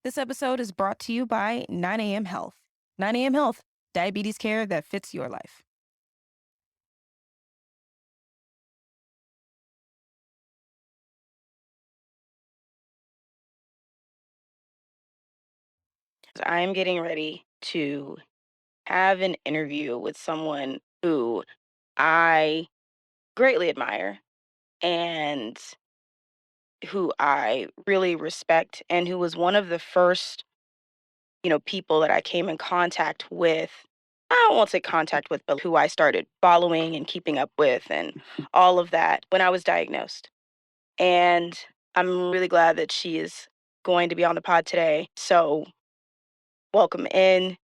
This episode is brought to you by 9 a.m. Health. 9 a.m. Health, diabetes care that fits your life. I'm getting ready to have an interview with someone who I greatly admire and who I really respect, and who was one of the first, people that I came in contact with. I won't say contact with, but who I started following and keeping up with and all of that when I was diagnosed. And I'm really glad that she is going to be on the pod today. So, welcome in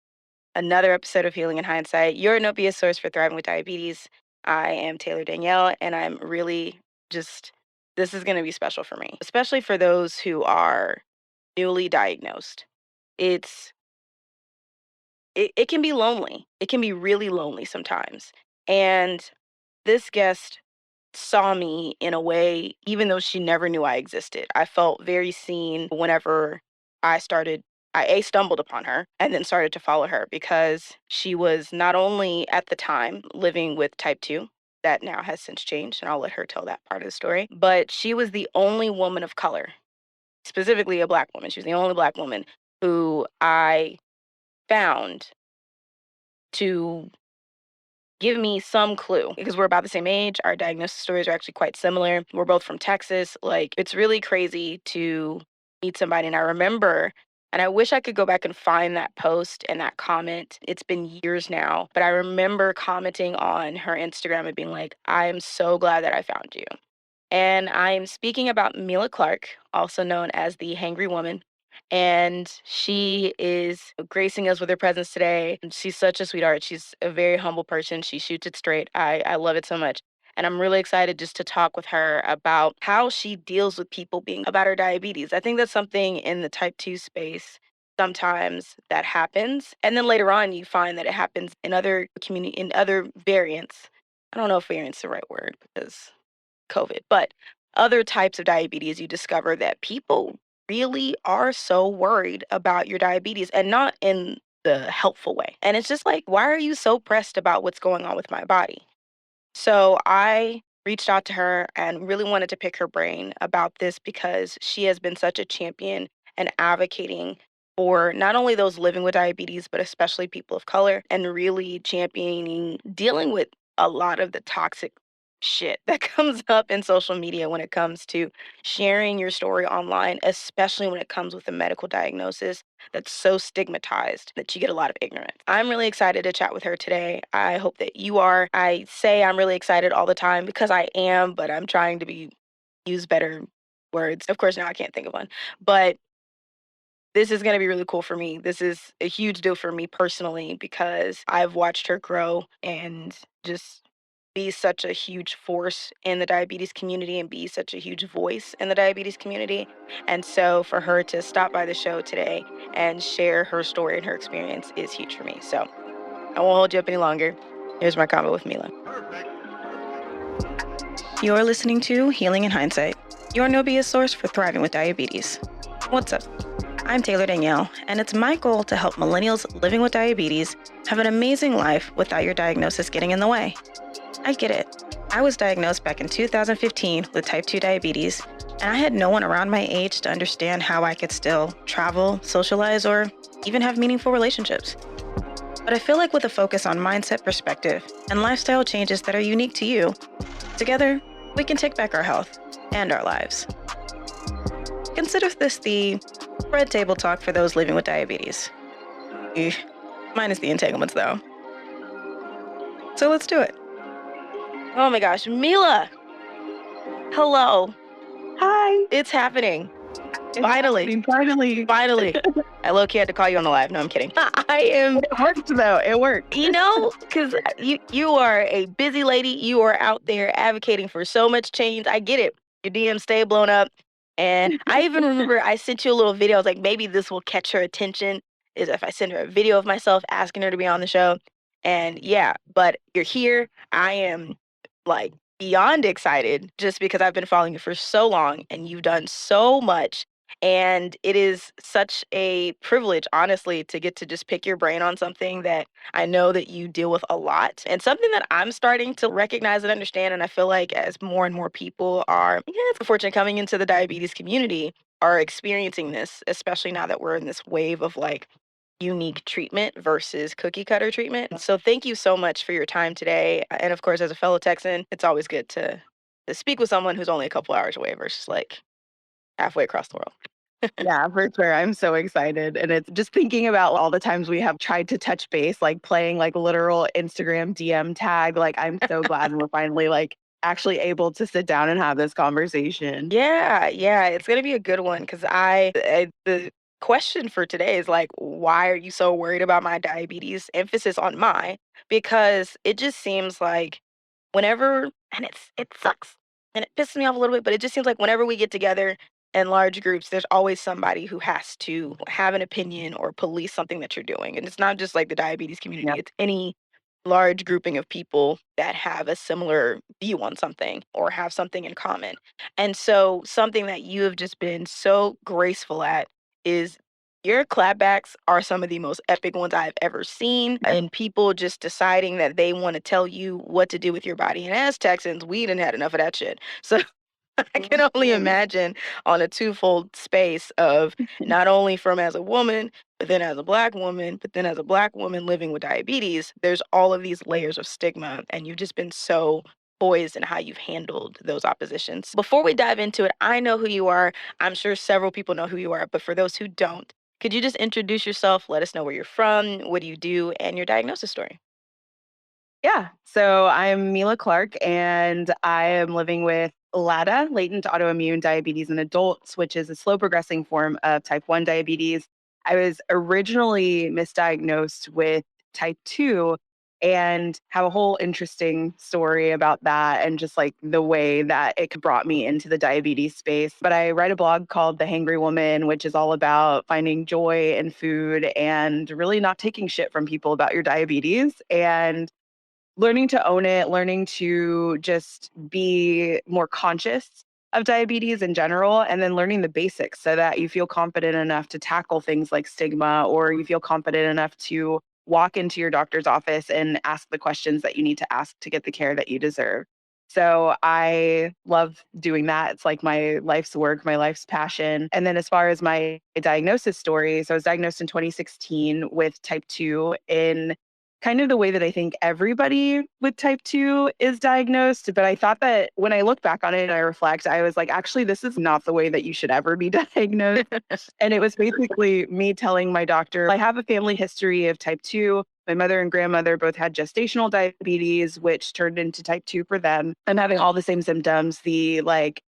another episode of Healing in Hindsight, your no BS source for thriving with diabetes. I am Taylor Danielle, and I'm really just, this is going to be special for me, especially for those who are newly diagnosed. It's, it can be lonely. It can be really lonely sometimes. And this guest saw me in a way, even though she never knew I existed. I felt very seen whenever I started. I stumbled upon her and then started to follow her because she was not only at the time living with type 2, that now has since changed, and I'll let her tell that part of the story, but she was the only woman of color, specifically a Black woman. She was the only Black woman who I found to give me some clue, because we're about the same age. Our diagnosis stories are actually quite similar. We're both from Texas. Like, it's really crazy to meet somebody. And I remember, and I wish I could go back and find that post and that comment. It's been years now, but I remember commenting on her Instagram and being like, I am so glad that I found you. And I'm speaking about Mila Clarke, also known as the Hangry Woman. And she is gracing us with her presence today. And she's such a sweetheart. She's a very humble person. She shoots it straight. I love it so much. And I'm really excited just to talk with her about how she deals with people being about her diabetes. I think that's something in the type 2 space sometimes that happens. And then later on, you find that it happens in other community, in other variants. I don't know if variant's the right word because COVID, but other types of diabetes, you discover that people really are so worried about your diabetes, and not in the helpful way. And it's just like, why are you so pressed about what's going on with my body? So I reached out to her and really wanted to pick her brain about this because she has been such a champion and advocating for not only those living with diabetes, but especially people of color, and really championing dealing with a lot of the toxic shit that comes up in social media when it comes to sharing your story online, especially when it comes with a medical diagnosis that's so stigmatized that you get a lot of ignorance. I'm really excited to chat with her today. I hope that you are. I say I'm really excited all the time because I am, but I'm trying to use better words. Of course, now I can't think of one. But this is going to be really cool for me. This is a huge deal for me personally because I've watched her grow and just be such a huge force in the diabetes community and be such a huge voice in the diabetes community. And so for her to stop by the show today and share her story and her experience is huge for me. So I won't hold you up any longer. Here's my combo with Mila. You're listening to Healing in Hindsight, your no BS source for thriving with diabetes. What's up? I'm Taylor Danielle, and it's my goal to help millennials living with diabetes have an amazing life without your diagnosis getting in the way. I get it. I was diagnosed back in 2015 with type 2 diabetes, and I had no one around my age to understand how I could still travel, socialize, or even have meaningful relationships. But I feel like with a focus on mindset perspective and lifestyle changes that are unique to you, together, we can take back our health and our lives. Consider this the red table talk for those living with diabetes. Minus the entanglements, though. So let's do it. Oh my gosh, Mila! Hello. Hi. It's happening. It's Finally. happening, finally. Finally. I low-key had to call you on the live. No, I'm kidding. I am. It worked, though. It worked. Because you are a busy lady. You are out there advocating for so much change. I get it. Your DMs stay blown up. And I even remember I sent you a little video. I was like, maybe this will catch her attention, is if I send her a video of myself asking her to be on the show. And yeah, but you're here. I am like beyond excited just because I've been following you for so long and you've done so much And it is such a privilege, honestly, to get to just pick your brain on something that I know that you deal with a lot and something that I'm starting to recognize and understand. And I feel like as more and more people are, yeah, it's unfortunate coming into the diabetes community are experiencing this, especially now that we're in this wave of like unique treatment versus cookie cutter treatment. So thank you so much for your time today. And of course, as a fellow Texan, it's always good to speak with someone who's only a couple hours away versus like halfway across the world. Yeah, for sure. I'm so excited. And it's just thinking about all the times we have tried to touch base, like playing like literal Instagram DM tag. Like, I'm so glad we're finally like actually able to sit down and have this conversation. Yeah, yeah, it's gonna be a good one because the question for today is like, why are you so worried about my diabetes? Emphasis on my, because it just seems like whenever, and it sucks and it pisses me off a little bit, but it just seems like whenever we get together in large groups, there's always somebody who has to have an opinion or police something that you're doing. And it's not just like the diabetes community, Yeah. it's any large grouping of people that have a similar view on something or have something in common. And so something that you have just been so graceful at is your clapbacks are some of the most epic ones I've ever seen, and people just deciding that they want to tell you what to do with your body. And as Texans, we didn't had enough of that shit. So I can only Mhm. imagine on a twofold space of not only from as a woman, but then as a black woman, but then as a black woman living with diabetes, there's all of these layers of stigma, and you've just been so poised in how you've handled those oppositions. Before we dive into it, I know who you are. I'm sure several people know who you are, but for those who don't, could you just introduce yourself? Let us know where you're from, what do you do, and your diagnosis story. Yeah. So I'm Mila Clarke, and I am living with LADA, latent autoimmune diabetes in adults, which is a slow progressing form of type 1 diabetes. I was originally misdiagnosed with type 2 and have a whole interesting story about that and just like the way that it brought me into the diabetes space. But I write a blog called The Hangry Woman, which is all about finding joy in food and really not taking shit from people about your diabetes. And learning to own it, learning to just be more conscious of diabetes in general, and then learning the basics so that you feel confident enough to tackle things like stigma, or you feel confident enough to walk into your doctor's office and ask the questions that you need to ask to get the care that you deserve. So I love doing that. It's like my life's work, my life's passion. And then as far as my diagnosis story, so I was diagnosed in 2016 with type 2 in kind of the way that I think everybody with type 2 is diagnosed. But I thought that when I look back on it and I reflect, I was like, actually, this is not the way that you should ever be diagnosed. And it was basically me telling my doctor, I have a family history of type 2. My mother and grandmother both had gestational diabetes, which turned into type 2 for them. I'm having all the same symptoms, the like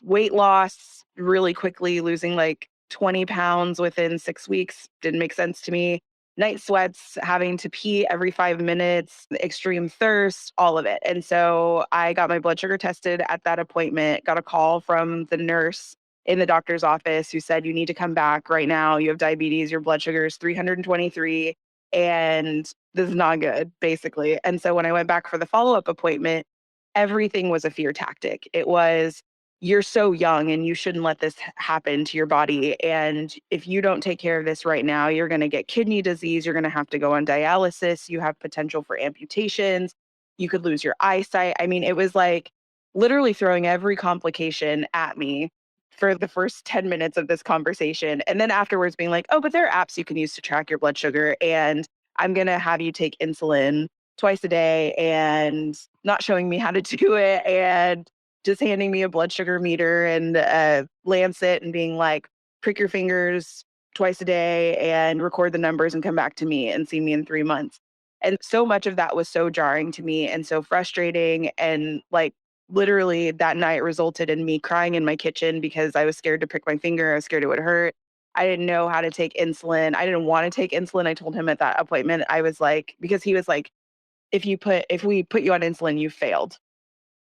weight loss really quickly, losing like 20 pounds within 6 weeks didn't make sense to me. Night sweats, having to pee every 5 minutes, extreme thirst, all of it. And so I got my blood sugar tested at that appointment, got a call from the nurse in the doctor's office who said, you need to come back right now. You have diabetes. Your blood sugar is 323. And this is not good, basically. And so when I went back for the follow up appointment, everything was a fear tactic. It was, you're so young and you shouldn't let this happen to your body. And if you don't take care of this right now, you're going to get kidney disease. You're going to have to go on dialysis. You have potential for amputations. You could lose your eyesight. I mean, it was like literally throwing every complication at me for the first 10 minutes of this conversation. And then afterwards being like, oh, but there are apps you can use to track your blood sugar. And I'm going to have you take insulin twice a day and not showing me how to do it. And just handing me a blood sugar meter and a lancet and being like, prick your fingers twice a day and record the numbers and come back to me and see me in 3 months. And so much of that was so jarring to me and so frustrating. And like literally that night resulted in me crying in my kitchen because I was scared to prick my finger. I was scared it would hurt. I didn't know how to take insulin. I didn't want to take insulin. I told him at that appointment, I was like, because he was like, if we put you on insulin, you failed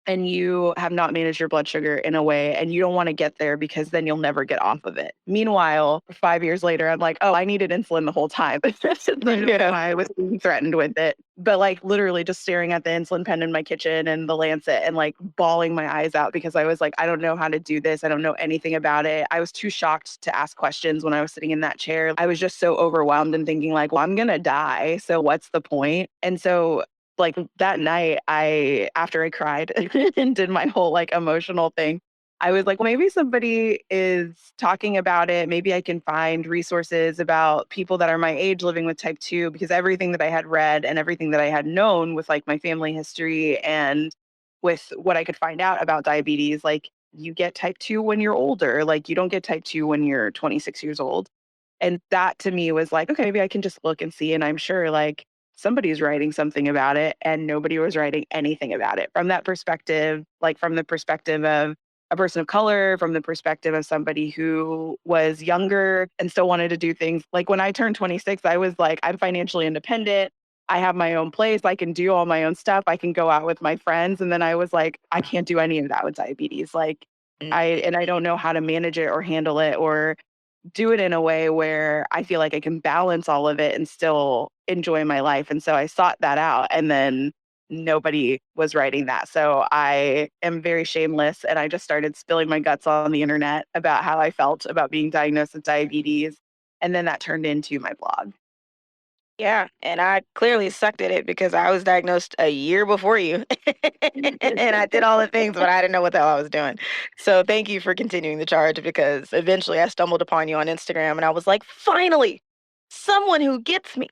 and you have not managed your blood sugar in a way and you don't want to get there because then you'll never get off of it. Meanwhile, 5 years later, I'm like, oh, I needed insulin the whole time. I don't know Yeah. why I was being threatened with it. but like literally just staring at the insulin pen in my kitchen and the lancet and like bawling my eyes out because I was like, I don't know how to do this. I don't know anything about it. I was too shocked to ask questions when I was sitting in that chair. I was just so overwhelmed and thinking like, well, I'm going to die. So what's the point? And so like that night, after I cried and did my whole like emotional thing, I was like, well, maybe somebody is talking about it. Maybe I can find resources about people that are my age living with type 2, because everything that I had read and everything that I had known with like my family history and with what I could find out about diabetes, like you get type 2 when you're older, like you don't get type 2 when you're 26 years old. And that to me was like, okay, maybe I can just look and see. And I'm sure like somebody's writing something about it and nobody was writing anything about it from that perspective, like from the perspective of a person of color, from the perspective of somebody who was younger and still wanted to do things. Like when I turned 26, I was like, I'm financially independent. I have my own place. I can do all my own stuff. I can go out with my friends. And then I was like, I can't do any of that with diabetes. Like I don't know how to manage it or handle it or do it in a way where I feel like I can balance all of it and still enjoy my life. And so I sought that out and then nobody was writing that. So I am very shameless and I just started spilling my guts on the internet about how I felt about being diagnosed with diabetes. And then that turned into my blog. Yeah, and I clearly sucked at it because I was diagnosed a year before you. And I did all the things, but I didn't know what the hell I was doing. So thank you for continuing the charge because eventually I stumbled upon you on Instagram and I was like, finally, someone who gets me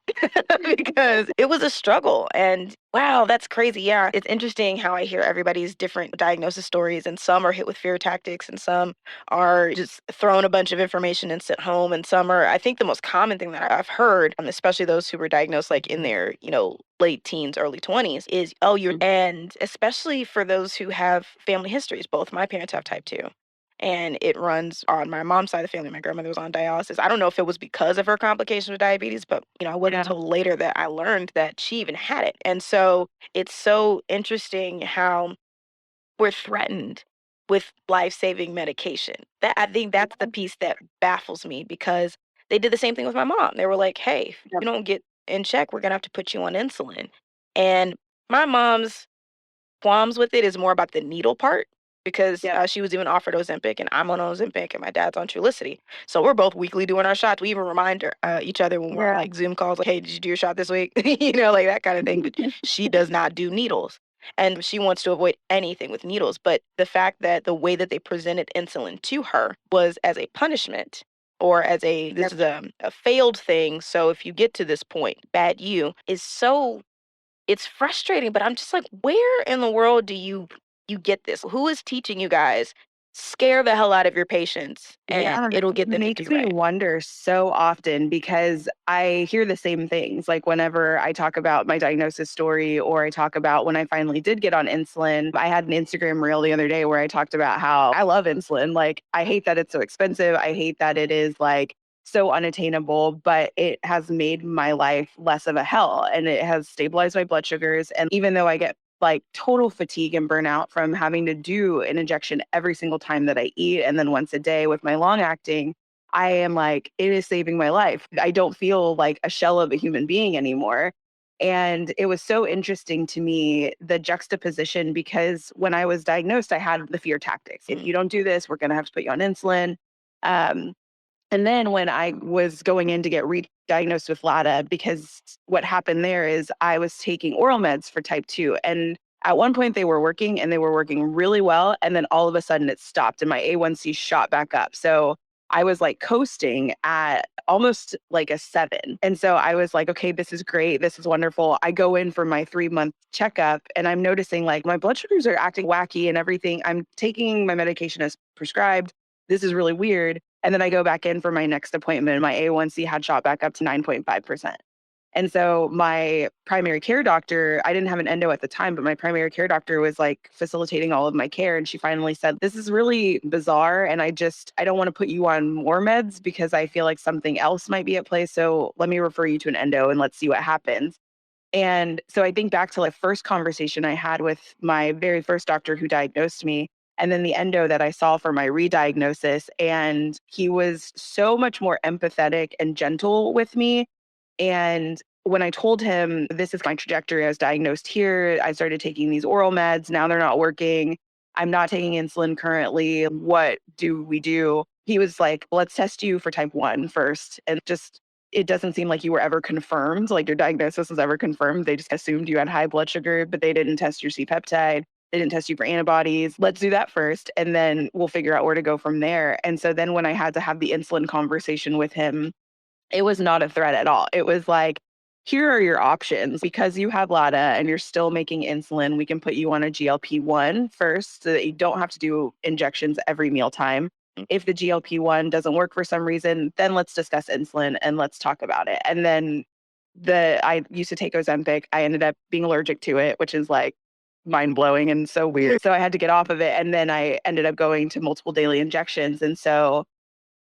because it was a struggle. And wow, that's crazy. Yeah, it's interesting how I hear everybody's different diagnosis stories, and some are hit with fear tactics, and some are just thrown a bunch of information and sent home. And some are, I think the most common thing that I've heard, especially those who were diagnosed like in their, late teens, early 20s, is, oh, and especially for those who have family histories. Both my parents have type 2. And it runs on my mom's side of the family. My grandmother was on dialysis. I don't know if it was because of her complications with diabetes, but it wasn't Yeah. until later that I learned that she even had it. And so it's so interesting how we're threatened with life-saving medication. That I think that's the piece that baffles me because they did the same thing with my mom. They were like, "Hey, if Yep. you don't get in check, we're gonna have to put you on insulin." And my mom's qualms with it is more about the needle part because Yep. she was even offered Ozempic, and I'm on Ozempic, and my dad's on Trulicity. So we're both weekly doing our shots. We even remind each other when we're on Yeah. like Zoom calls, like, "Hey, did you do your shot this week?" Like that kind of thing. But she does not do needles, and she wants to avoid anything with needles. But the fact that the way that they presented insulin to her was as a punishment or as a this Yep. is a failed thing. So if you get to this point, bad you is so it's frustrating, but I'm just like, where in the world do you get this? Who is teaching you guys? Scare the hell out of your patients and Yeah, it'll it get them to makes do me right. wonder so often because I hear the same things. Like whenever I talk about my diagnosis story or I talk about when I finally did get on insulin, I had an Instagram reel the other day where I talked about how I love insulin. Like I hate that it's so expensive. I hate that it is like so unattainable, but it has made my life less of a hell and it has stabilized my blood sugars. And even though I get like total fatigue and burnout from having to do an injection every single time that I eat. And then once a day with my long acting, I am like, it is saving my life. I don't feel like a shell of a human being anymore. And it was so interesting to me, the juxtaposition, because when I was diagnosed, I had the fear tactics. If Mm, you don't do this, we're going to have to put you on insulin. Um, and then when I was going in to get re-diagnosed with LADA, because what happened there is I was taking oral meds for type 2. And at one point they were working and they were working really well. And then all of a sudden it stopped and my A1C shot back up. So I was like coasting at almost like a 7. And so I was like, okay, this is great. This is wonderful. I go in for my 3-month checkup and I'm noticing like my blood sugars are acting wacky and everything. I'm taking my medication as prescribed. This is really weird. And then I go back in for my next appointment and my A1C had shot back up to 9.5%. And so my primary care doctor, I didn't have an endo at the time, but my primary care doctor was like facilitating all of my care. And she finally said, this is really bizarre. And I don't want to put you on more meds because I feel like something else might be at play. So let me refer you to an endo and let's see what happens. And so I think back to like first conversation I had with my very first doctor who diagnosed me, and then the endo that I saw for my re-diagnosis. And he was so much more empathetic and gentle with me. And when I told him this is my trajectory, I was diagnosed here, I started taking these oral meds, now they're not working. I'm not taking insulin currently. What do we do? He was like, let's test you for type 1 first. And just, it doesn't seem like you were ever confirmed, like your diagnosis was ever confirmed. They just assumed you had high blood sugar, but they didn't test your C peptide. They didn't test you for antibodies. Let's do that first, and then we'll figure out where to go from there. And so then when I had to have the insulin conversation with him, it was not a threat at all. It was like, here are your options. Because you have LADA and you're still making insulin, we can put you on a GLP-1 first so that you don't have to do injections every mealtime. If the GLP-1 doesn't work for some reason, then let's discuss insulin and let's talk about it. And then I used to take Ozempic. I ended up being allergic to it, which is like mind blowing and so weird. So I had to get off of it. And then I ended up going to multiple daily injections. And so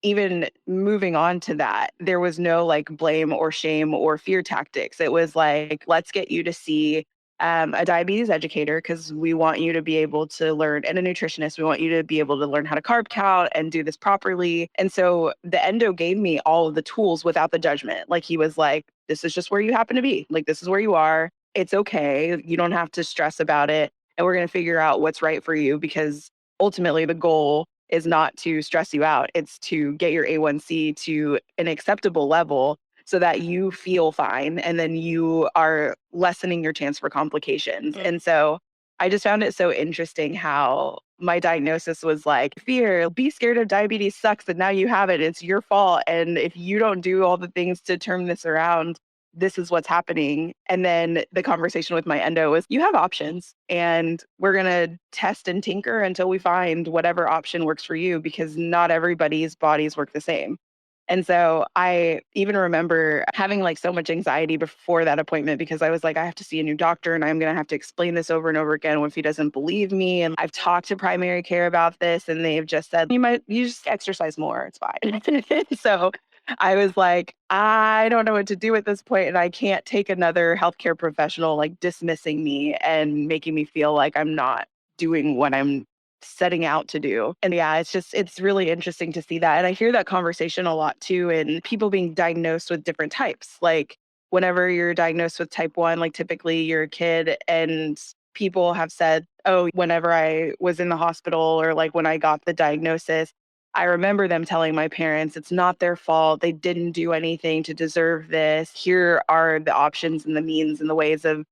even moving on to that, there was no like blame or shame or fear tactics. It was like, let's get you to see a diabetes educator because we want you to be able to learn, and a nutritionist. We want you to be able to learn how to carb count and do this properly. And so the endo gave me all of the tools without the judgment. Like he was like, this is just where you happen to be. Like, this is where you are. It's okay. You don't have to stress about it. And we're going to figure out what's right for you because ultimately the goal is not to stress you out. It's to get your A1C to an acceptable level so that you feel fine and then you are lessening your chance for complications. Mm. And so I just found it so interesting how my diagnosis was like, fear, be scared of diabetes sucks, and now you have it. It's your fault. And if you don't do all the things to turn this around, this is what's happening. And then the conversation with my endo was, you have options and we're going to test and tinker until we find whatever option works for you because not everybody's bodies work the same. And so I even remember having like so much anxiety before that appointment because I was like, I have to see a new doctor and I'm going to have to explain this over and over again if he doesn't believe me. And I've talked to primary care about this and they've just said, you just exercise more. It's fine. So I was like, I don't know what to do at this point, and I can't take another healthcare professional like dismissing me and making me feel like I'm not doing what I'm setting out to do. And yeah, it's really interesting to see that. And I hear that conversation a lot too, and people being diagnosed with different types. Like whenever you're diagnosed with type 1, like typically you're a kid and people have said, oh, whenever I was in the hospital or like when I got the diagnosis, I remember them telling my parents, it's not their fault. They didn't do anything to deserve this. Here are the options and the means and the ways of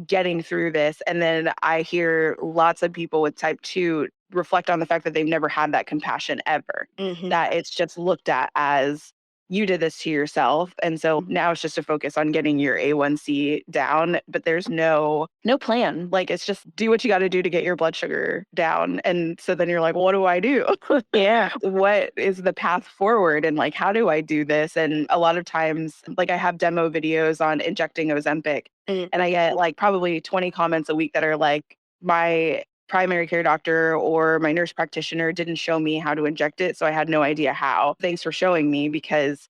getting through this. And then I hear lots of people with type 2 reflect on the fact that they've never had that compassion ever, Mhm. that it's just looked at as you did this to yourself. And so now it's just a focus on getting your A1C down, but there's no plan. Like it's just do what you got to do to get your blood sugar down. And so then you're like, well, what do I do? Yeah. What is the path forward and like how do I do this? And a lot of times like I have demo videos on injecting Ozempic Mm. and I get like probably 20 comments a week that are like, my primary care doctor or my nurse practitioner didn't show me how to inject it. So I had no idea how. Thanks for showing me because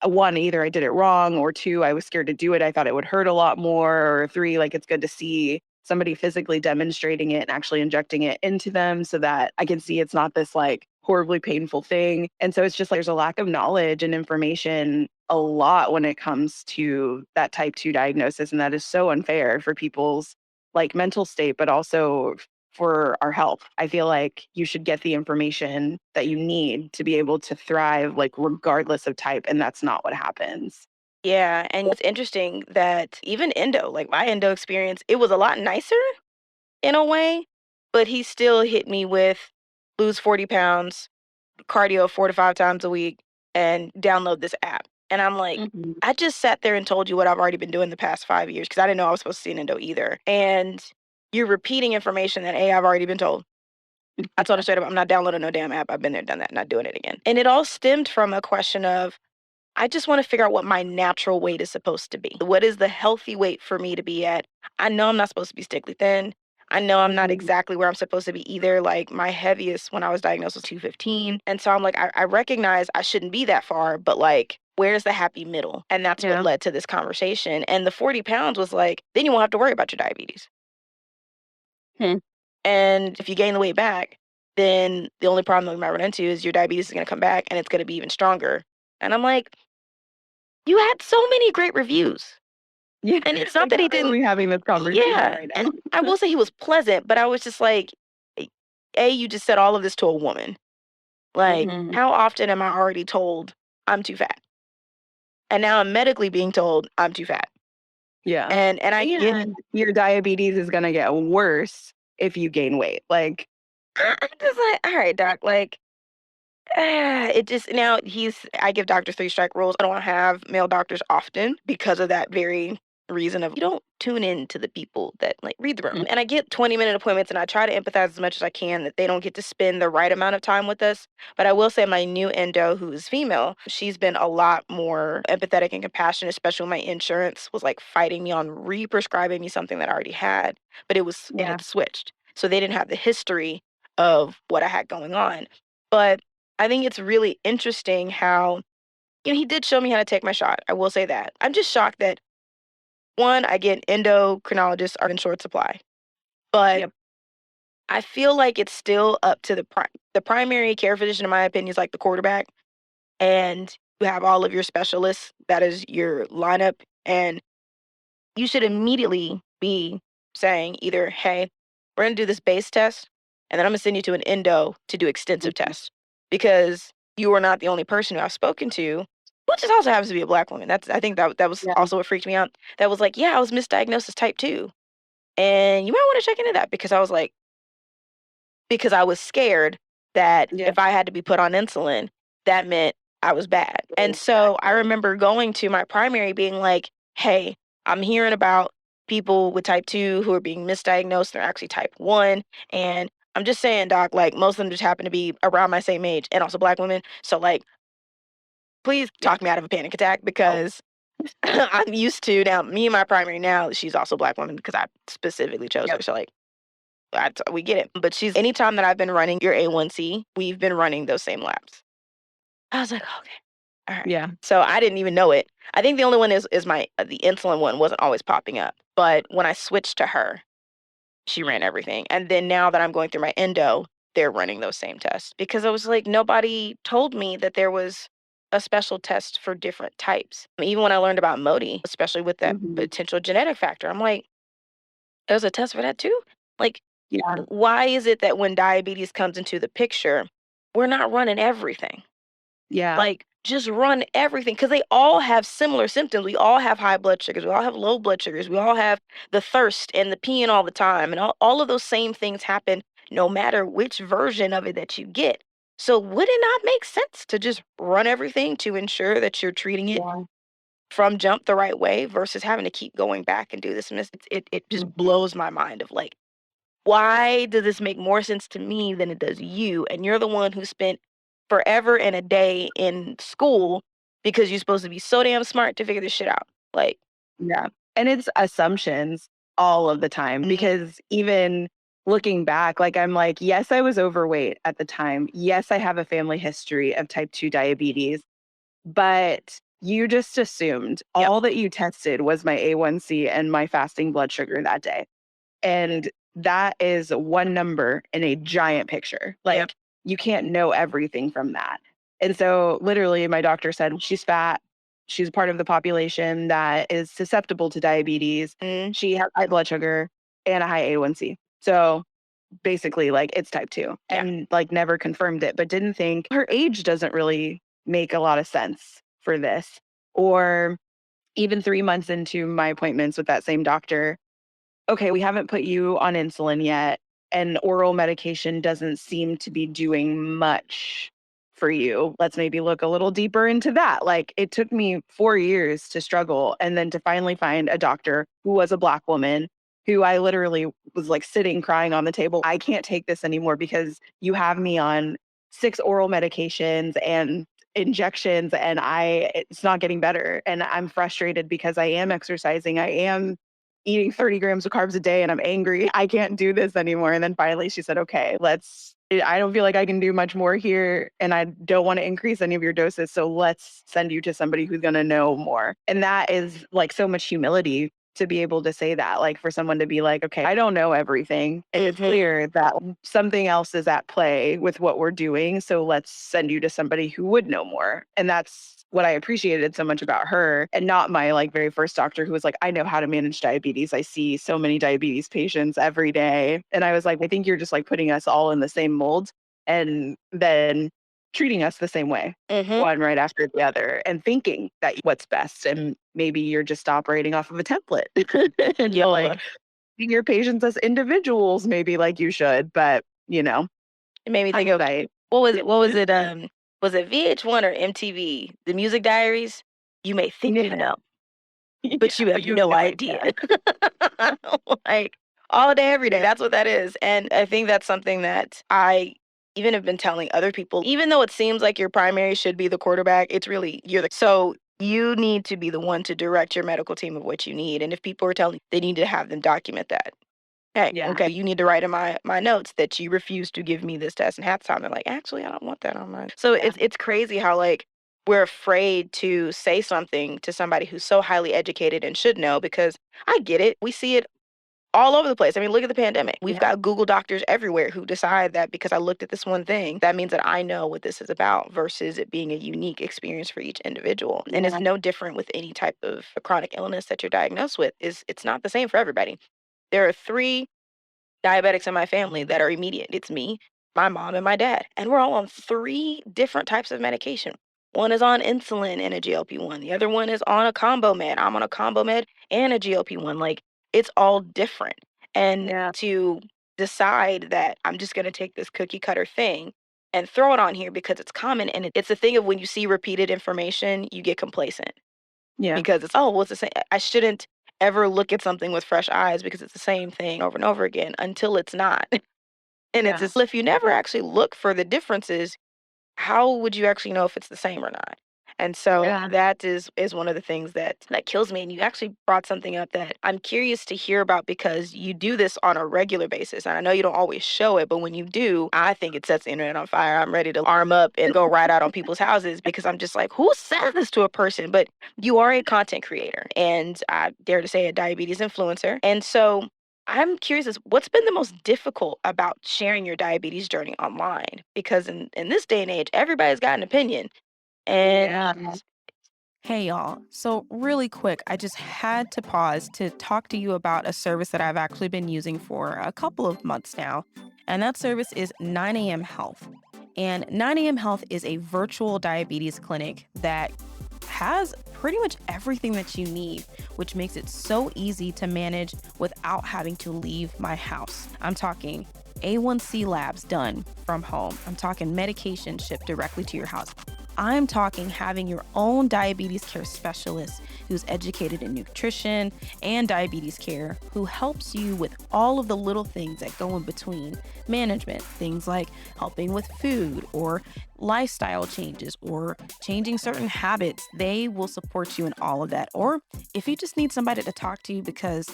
one, either I did it wrong, or two, I was scared to do it. I thought it would hurt a lot more, or three, like it's good to see somebody physically demonstrating it and actually injecting it into them so that I can see it's not this like horribly painful thing. And so it's just like there's a lack of knowledge and information a lot when it comes to that type 2 diagnosis. And that is so unfair for people's like mental state, but also for our health. I feel like you should get the information that you need to be able to thrive, like regardless of type. And that's not what happens. Yeah, and it's interesting that even endo, like my endo experience, it was a lot nicer in a way, but he still hit me with lose 40 pounds, cardio 4 to 5 times a week, and download this app. And I'm like, Mhm. I just sat there and told you what I've already been doing the past 5 years because I didn't know I was supposed to see an endo either. And you're repeating information that A, I've already been told. I told him straight up, I'm not downloading no damn app. I've been there, done that, not doing it again. And it all stemmed from a question of I just want to figure out what my natural weight is supposed to be. What is the healthy weight for me to be at? I know I'm not supposed to be stickly thin. I know I'm not Mhm. exactly where I'm supposed to be either. Like my heaviest when I was diagnosed was 215. And so I'm like, I recognize I shouldn't be that far, but like, where's the happy middle? And that's what Yeah. led to this conversation. And the 40 pounds was like, then you won't have to worry about your diabetes. Hmm. And if you gain the weight back, then the only problem that we might run into is your diabetes is going to come back and it's going to be even stronger. And I'm like, you had so many great reviews. Yeah. And it's not Like, that he how are didn't. we having this conversation Yeah, right and now? I will say he was pleasant, but I was just like, A, you just said all of this to a woman. Like, Mhm. how often am I already told I'm too fat? And now I'm medically being told I'm too fat. Yeah. And I get And your diabetes is gonna get worse if you gain weight. Like, I'm just like, all right, doc, like it just now I give doctors three strike rules. I don't have male doctors often because of that very reason of you don't tune in to the people that like read the room. mm, And I get 20-minute appointments and I try to empathize as much as I can that they don't get to spend the right amount of time with us. But I will say my new endo, who's female, she's been a lot more empathetic and compassionate, especially when my insurance was like fighting me on re-prescribing me something that I already had, but it yeah, had switched. So they didn't have the history of what I had going on. But I think it's really interesting how, he did show me how to take my shot. I will say that. I'm just shocked that one, I get endocrinologists are in short supply, but yep, I feel like it's still up to the primary care physician, in my opinion, is like the quarterback, and you have all of your specialists. That is your lineup, and you should immediately be saying either, "Hey, we're gonna do this base test, and then I'm gonna send you to an endo to do extensive mhm, tests," because you are not the only person who I've spoken to, which just also happens to be a black woman. I think that was yeah, also what freaked me out. That was like, "Yeah, I was misdiagnosed as type 2, and you might wanna check into that," because I was like, because I was scared that yeah, if I had to be put on insulin, that meant I was bad. And so I exactly. remember going to my primary being like, "Hey, I'm hearing about people with type 2 who are being misdiagnosed. They're actually type 1. And I'm just saying, doc, like most of them just happen to be around my same age and also black women. So like, please Yeah. talk me out of a panic attack Oh, because I'm used to now, me and my primary now, she's also a black woman because I specifically chose her. yep, So like, we get it. But she's anytime that I've been running your A1C, we've been running those same labs. I was like, okay, all right. yeah, So I didn't even know it. I think the only one is my the insulin one wasn't always popping up. But when I switched to her, she ran everything. And then now that I'm going through my endo, they're running those same tests because I was like, nobody told me that there was a special test for different types. Even when I learned about Modi, especially with that mhm, potential genetic factor, I'm like, there's a test for that too? Like, yeah, why is it that when diabetes comes into the picture, we're not running everything? yeah, Like, just run everything because they all have similar symptoms. We all have high blood sugars. We all have low blood sugars. We all have the thirst and the peeing all the time. And all of those same things happen no matter which version of it that you get. So, would it not make sense to just run everything to ensure that you're treating it yeah, from jump the right way versus having to keep going back and do this? And it just mhm, blows my mind of like, why does this make more sense to me than it does you? And you're the one who spent forever and a day in school because you're supposed to be so damn smart to figure this shit out. Like, yeah. And it's assumptions all of the time mhm, because even looking back, like, I'm like, yes, I was overweight at the time. Yes, I have a family history of type 2 diabetes, but you just assumed yep, all that you tested was my A1C and my fasting blood sugar that day. And that is one number in a giant picture. yep, Like, you can't know everything from that. And so, literally, my doctor said, she's fat. She's part of the population that is susceptible to diabetes. mm, She has high blood sugar and a high A1C. So, basically, like, it's type 2 yeah, and like never confirmed it, but didn't think her age doesn't really make a lot of sense for this. Or even 3 months into my appointments with that same doctor, okay, we haven't put you on insulin yet, and oral medication doesn't seem to be doing much for you. Let's maybe look a little deeper into that. Like, it took me 4 years to struggle and then to finally find a doctor who was a Black woman who I literally was like sitting crying on the table. I can't take this anymore because you have me on 6 oral medications and injections, and it's not getting better. And I'm frustrated because I am exercising. I am eating 30 grams of carbs a day and I'm angry. I can't do this anymore. And then finally she said, okay, I don't feel like I can do much more here and I don't want to increase any of your doses. So let's send you to somebody who's going to know more. And that is like so much humility to be able to say that, like, for someone to be like, "Okay, I don't know everything. It's Mhm. clear that something else is at play with what we're doing, so let's send you to somebody who would know more." And that's what I appreciated so much about her, and not my, like, very first doctor who was like, "I know how to manage diabetes. I see so many diabetes patients every day." And I was like, "I think you're just, like, putting us all in the same mold and then treating us the same way." Mhm. One right after the other and thinking that what's best, and maybe you're just operating off of a template and like Yeah. seeing your patients as individuals maybe like you should, but It made me think of hindsight. was it VH1 or MTV? The Music Diaries? You may think you Yeah, know, but yeah, you but have you have no no idea. idea. Like, all day, every day, that's what that is, and I think that's something that I even have been telling other people, even though it seems like your primary should be the quarterback, it's really you're the so you need to be the one to direct your medical team of what you need, and if people are telling you, they need to have them document that. Hey, Yeah, okay, you need to write in my notes that you refuse to give me this test, and half the time they're like, "Actually, I don't want that on mine." So yeah, it's crazy how, like, we're afraid to say something to somebody who's so highly educated and should know because I get it. We see it all over the place. I mean, look at the pandemic. We've yeah, got Google doctors everywhere who decide that because I looked at this one thing, that means that I know what this is about versus it being a unique experience for each individual. And it's yeah, no different with any type of chronic illness that you're diagnosed with. Is it's not the same for everybody. There are three diabetics in my family that are immediate. It's me, my mom, and my dad. And we're all on three different types of medication. One is on insulin and a GLP-1. The other one is on a combo med. I'm on a combo med and a GLP-1. Like, it's all different. And yeah, to decide that I'm just going to take this cookie cutter thing and throw it on here because it's common and it's a thing of when you see repeated information, you get complacent yeah, because it's, oh, well, it's the same. I shouldn't ever look at something with fresh eyes because it's the same thing over and over again until it's not. And it's yeah, as if you never actually look for the differences, how would you actually know if it's the same or not? And so yeah, that is one of the things that kills me. And you actually brought something up that I'm curious to hear about because you do this on a regular basis. And I know you don't always show it, but when you do, I think it sets the internet on fire. I'm ready to arm up and go right out on people's houses because I'm just like, who says this to a person? But you are a content creator and I dare to say a diabetes influencer. And so I'm curious as what's been the most difficult about sharing your diabetes journey online? Because in this day and age, everybody's got an opinion. And yeah, Hey y'all. So, really quick, I just had to pause to talk to you about a service that I've actually been using for a couple of months now. And that service is 9 a.m. Health. And 9 a.m. Health is a virtual diabetes clinic that has pretty much everything that you need, which makes it so easy to manage without having to leave my house. I'm talking A1C labs done from home. I'm talking medication shipped directly to your house. I'm talking having your own diabetes care specialist who's educated in nutrition and diabetes care, who helps you with all of the little things that go in between management. Things like helping with food or lifestyle changes or changing certain habits. They will support you in all of that. Or if you just need somebody to talk to because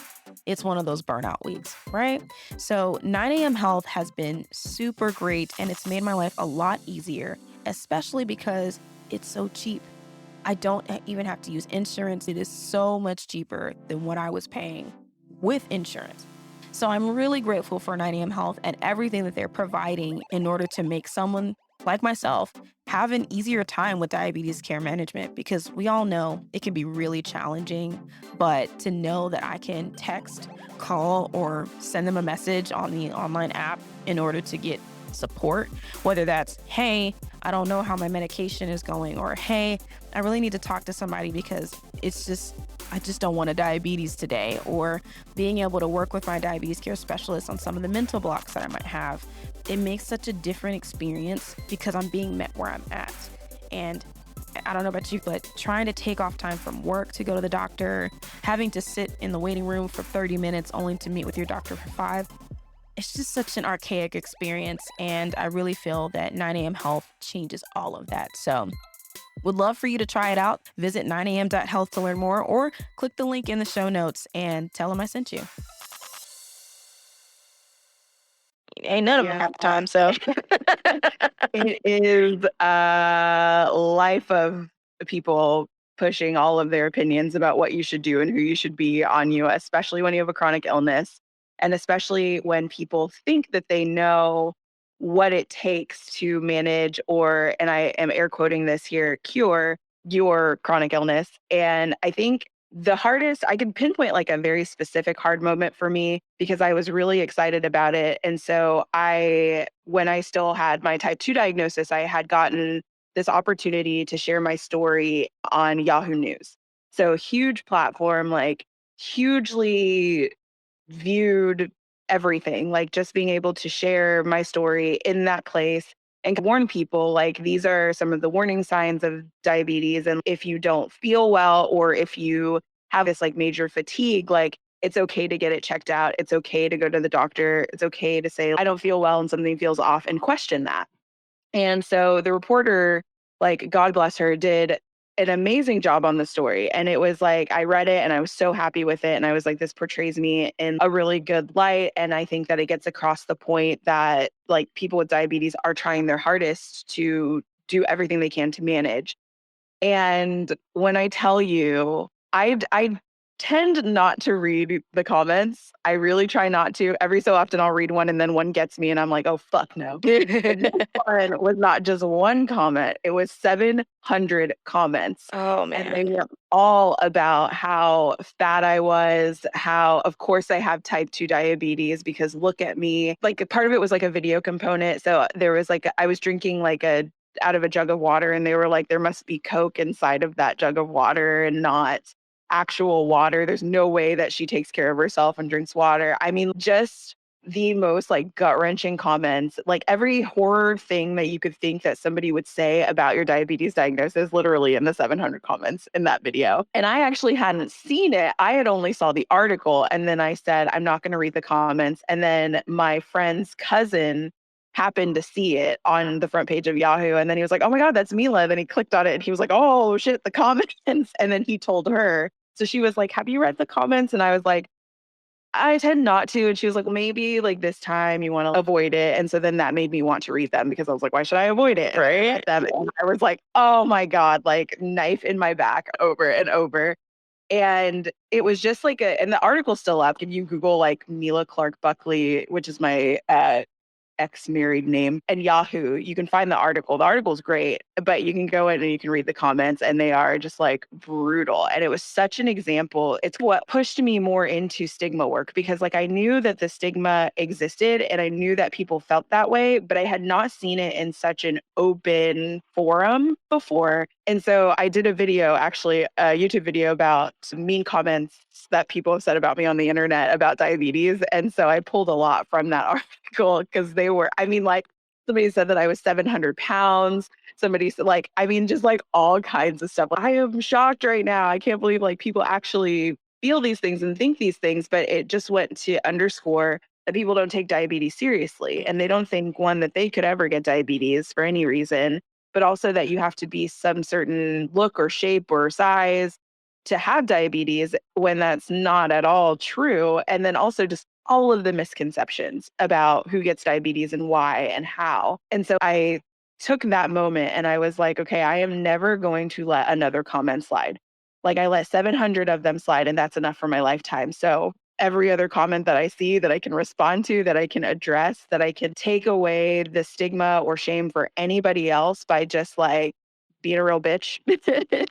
it's one of those burnout weeks, right? So 9 a.m. Health has been super great and it's made my life a lot easier, especially because it's so cheap. I don't even have to use insurance. It is so much cheaper than what I was paying with insurance. So I'm really grateful for 9 a.m. Health and everything that they're providing in order to make someone like myself have an easier time with diabetes care management because we all know it can be really challenging. But to know that I can text, call, or send them a message on the online app in order to get support, whether that's, hey, I don't know how my medication is going, or hey, I really need to talk to somebody because I just don't want a diabetes today, or being able to work with my diabetes care specialist on some of the mental blocks that I might have. It makes such a different experience because I'm being met where I'm at. And I don't know about you, but trying to take off time from work to go to the doctor, having to sit in the waiting room for 30 minutes only to meet with your doctor for 5, it's just such an archaic experience. And I really feel that 9 a.m. Health changes all of that. So would love for you to try it out. Visit 9am.health to learn more or click the link in the show notes and tell them I sent you. ain't none of them yeah. half the time. So It is life of people pushing all of their opinions about what you should do and who you should be on you, especially when you have a chronic illness. And especially when people think that they know what it takes to manage, or, and I am air quoting this here, cure your chronic illness. And I think the hardest, I can pinpoint like a very specific hard moment for me because I was really excited about it. And so when I still had my type 2 diagnosis, I had gotten this opportunity to share my story on Yahoo News. So huge platform, like hugely viewed everything, like just being able to share my story in that place and warn people like these are some of the warning signs of diabetes. And if you don't feel well, or if you have this like major fatigue, like it's okay to get it checked out. It's okay to go to the doctor. It's okay to say, I don't feel well and something feels off, and question that. And so the reporter, like, God bless her, did an amazing job on the story. And it was like, I read it and I was so happy with it. And I was like, this portrays me in a really good light. And I think that it gets across the point that like people with diabetes are trying their hardest to do everything they can to manage. And when I tell you, I tend not to read the comments. I really try not to. Every so often I'll read one and then one gets me and I'm like, oh fuck no. And this one was not just one comment, it was 700 comments. Oh And they man. were all about how fat I was, how, of course, I have type 2 diabetes because look at me. Like, part of it was like a video component. So there was like, I was drinking like out of a jug of water, and they were like, there must be Coke inside of that jug of water and not actual water. There's no way that she takes care of herself and drinks water. I mean, just the most like gut wrenching comments, like every horror thing that you could think that somebody would say about your diabetes diagnosis, literally in the 700 comments in that video. And I actually hadn't seen it. I had only saw the article. And then I said, I'm not going to read the comments. And then my friend's cousin happened to see it on the front page of Yahoo. And then he was like, oh my God, that's Mila. Then he clicked on it and he was like, oh shit, the comments. And then he told her. So she was like, have you read the comments? And I was like, I tend not to. And she was like, well, maybe like this time you want to avoid it. And so then that made me want to read them because I was like, why should I avoid it? And I read them and I was like, oh my God, like knife in my back over and over. And it was just like and the article's still up. If you Google like Mila Clarke Buckley, which is my ex-married name, and Yahoo, you can find the article. The article's great, but you can go in and you can read the comments and they are just like brutal. And it was such an example. It's what pushed me more into stigma work because like I knew that the stigma existed and I knew that people felt that way, but I had not seen it in such an open forum before. And so I did a video, actually a YouTube video about some mean comments that people have said about me on the internet about diabetes. And so I pulled a lot from that article because they were, I mean, like somebody said that I was 700 pounds. Somebody said like, I mean, just like all kinds of stuff. I am shocked right now. I can't believe like people actually feel these things and think these things, but it just went to underscore that people don't take diabetes seriously. And they don't think, one, that they could ever get diabetes for any reason, but also that you have to be some certain look or shape or size to have diabetes when that's not at all true. And then also just all of the misconceptions about who gets diabetes and why and how. And so I took that moment and I was like, okay, I am never going to let another comment slide. Like I let 700 of them slide, and that's enough for my lifetime. So every other comment that I see that I can respond to, that I can address, that I can take away the stigma or shame for anybody else by just like being a real bitch,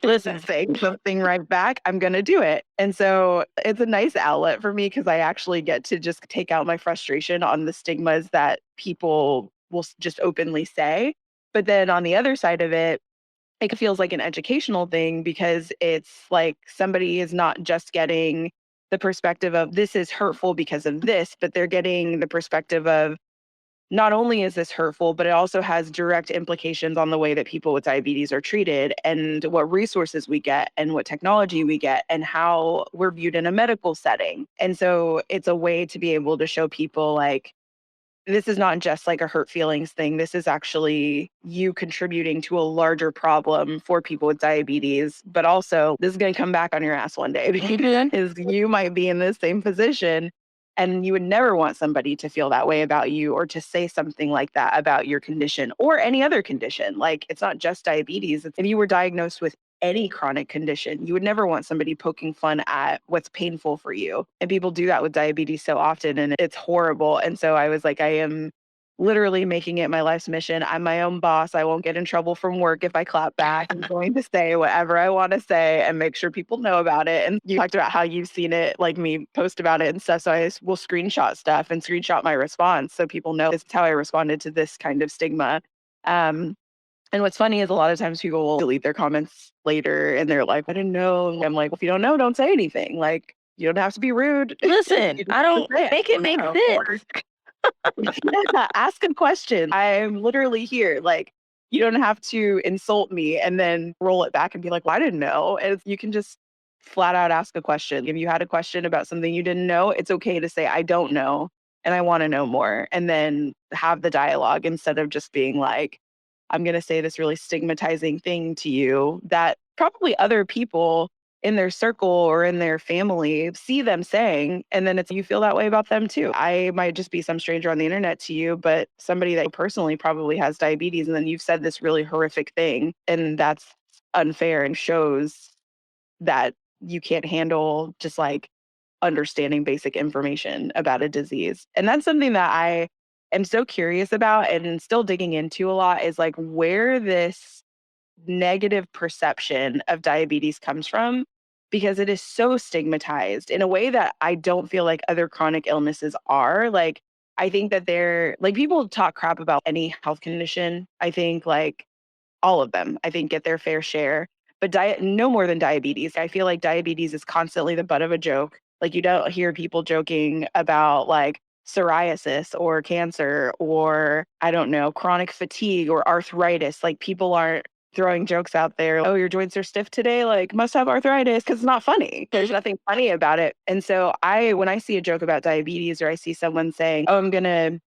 listen, saying something right back, I'm going to do it. And so it's a nice outlet for me because I actually get to just take out my frustration on the stigmas that people will just openly say. But then on the other side of it, it feels like an educational thing because it's like somebody is not just getting the perspective of this is hurtful because of this, but they're getting the perspective of not only is this hurtful, but it also has direct implications on the way that people with diabetes are treated and what resources we get and what technology we get and how we're viewed in a medical setting. And so it's a way to be able to show people like, this is not just like a hurt feelings thing. This is actually you contributing to a larger problem for people with diabetes, but also this is going to come back on your ass one day because you might be in the same position and you would never want somebody to feel that way about you or to say something like that about your condition or any other condition. Like it's not just diabetes. It's if you were diagnosed with any chronic condition. You would never want somebody poking fun at what's painful for you. And people do that with diabetes so often, and it's horrible. And so I was like, I am literally making it my life's mission. I'm my own boss. I won't get in trouble from work if I clap back. I'm going to say whatever I want to say and make sure people know about it. And you talked about how you've seen it, like me post about it and stuff. So I will screenshot stuff and screenshot my response so people know this is how I responded to this kind of stigma. Um, and what's funny is a lot of times people will delete their comments later and they're like, I didn't know. And I'm like, well, if you don't know, don't say anything. Like, you don't have to be rude. Listen, You just I have to don't say it. make it make No. Or sense. yeah, ask a question. I'm literally here. Like, you don't have to insult me and then roll it back and be like, well, I didn't know. And you can just flat out ask a question. If you had a question about something you didn't know, it's okay to say, I don't know and I want to know more. And then have the dialogue instead of just being like, I'm going to say this really stigmatizing thing to you that probably other people in their circle or in their family see them saying, and then it's you feel that way about them too. I might just be some stranger on the internet to you, but somebody that personally probably has diabetes, and then you've said this really horrific thing, and that's unfair and shows that you can't handle just like understanding basic information about a disease. And that's something that I am so curious about and still digging into a lot is like where this negative perception of diabetes comes from because it is so stigmatized in a way that I don't feel like other chronic illnesses are. Like, I think that they're like people talk crap about any health condition. I think like all of them, I think, get their fair share. But diet, no more than diabetes. I feel like diabetes is constantly the butt of a joke. Like you don't hear people joking about like psoriasis or cancer or I don't know, chronic fatigue or arthritis. Like people aren't throwing jokes out there. Oh, your joints are stiff today. Like must have arthritis because it's not funny. There's nothing funny about it. And so when I see a joke about diabetes or I see someone saying, oh, I'm gonna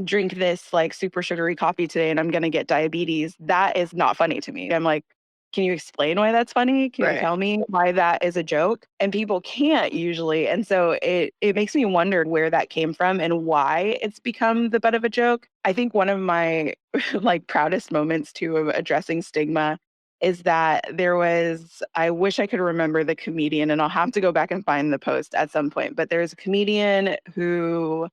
drink this like super sugary coffee today and I'm going to get diabetes, that is not funny to me. I'm like, can you explain why that's funny? Can you Right. tell me why that is a joke? And people can't usually. And so it makes me wonder where that came from and why it's become the butt of a joke. I think one of my like proudest moments too of addressing stigma is that I wish I could remember the comedian and I'll have to go back and find the post at some point, but there's a comedian who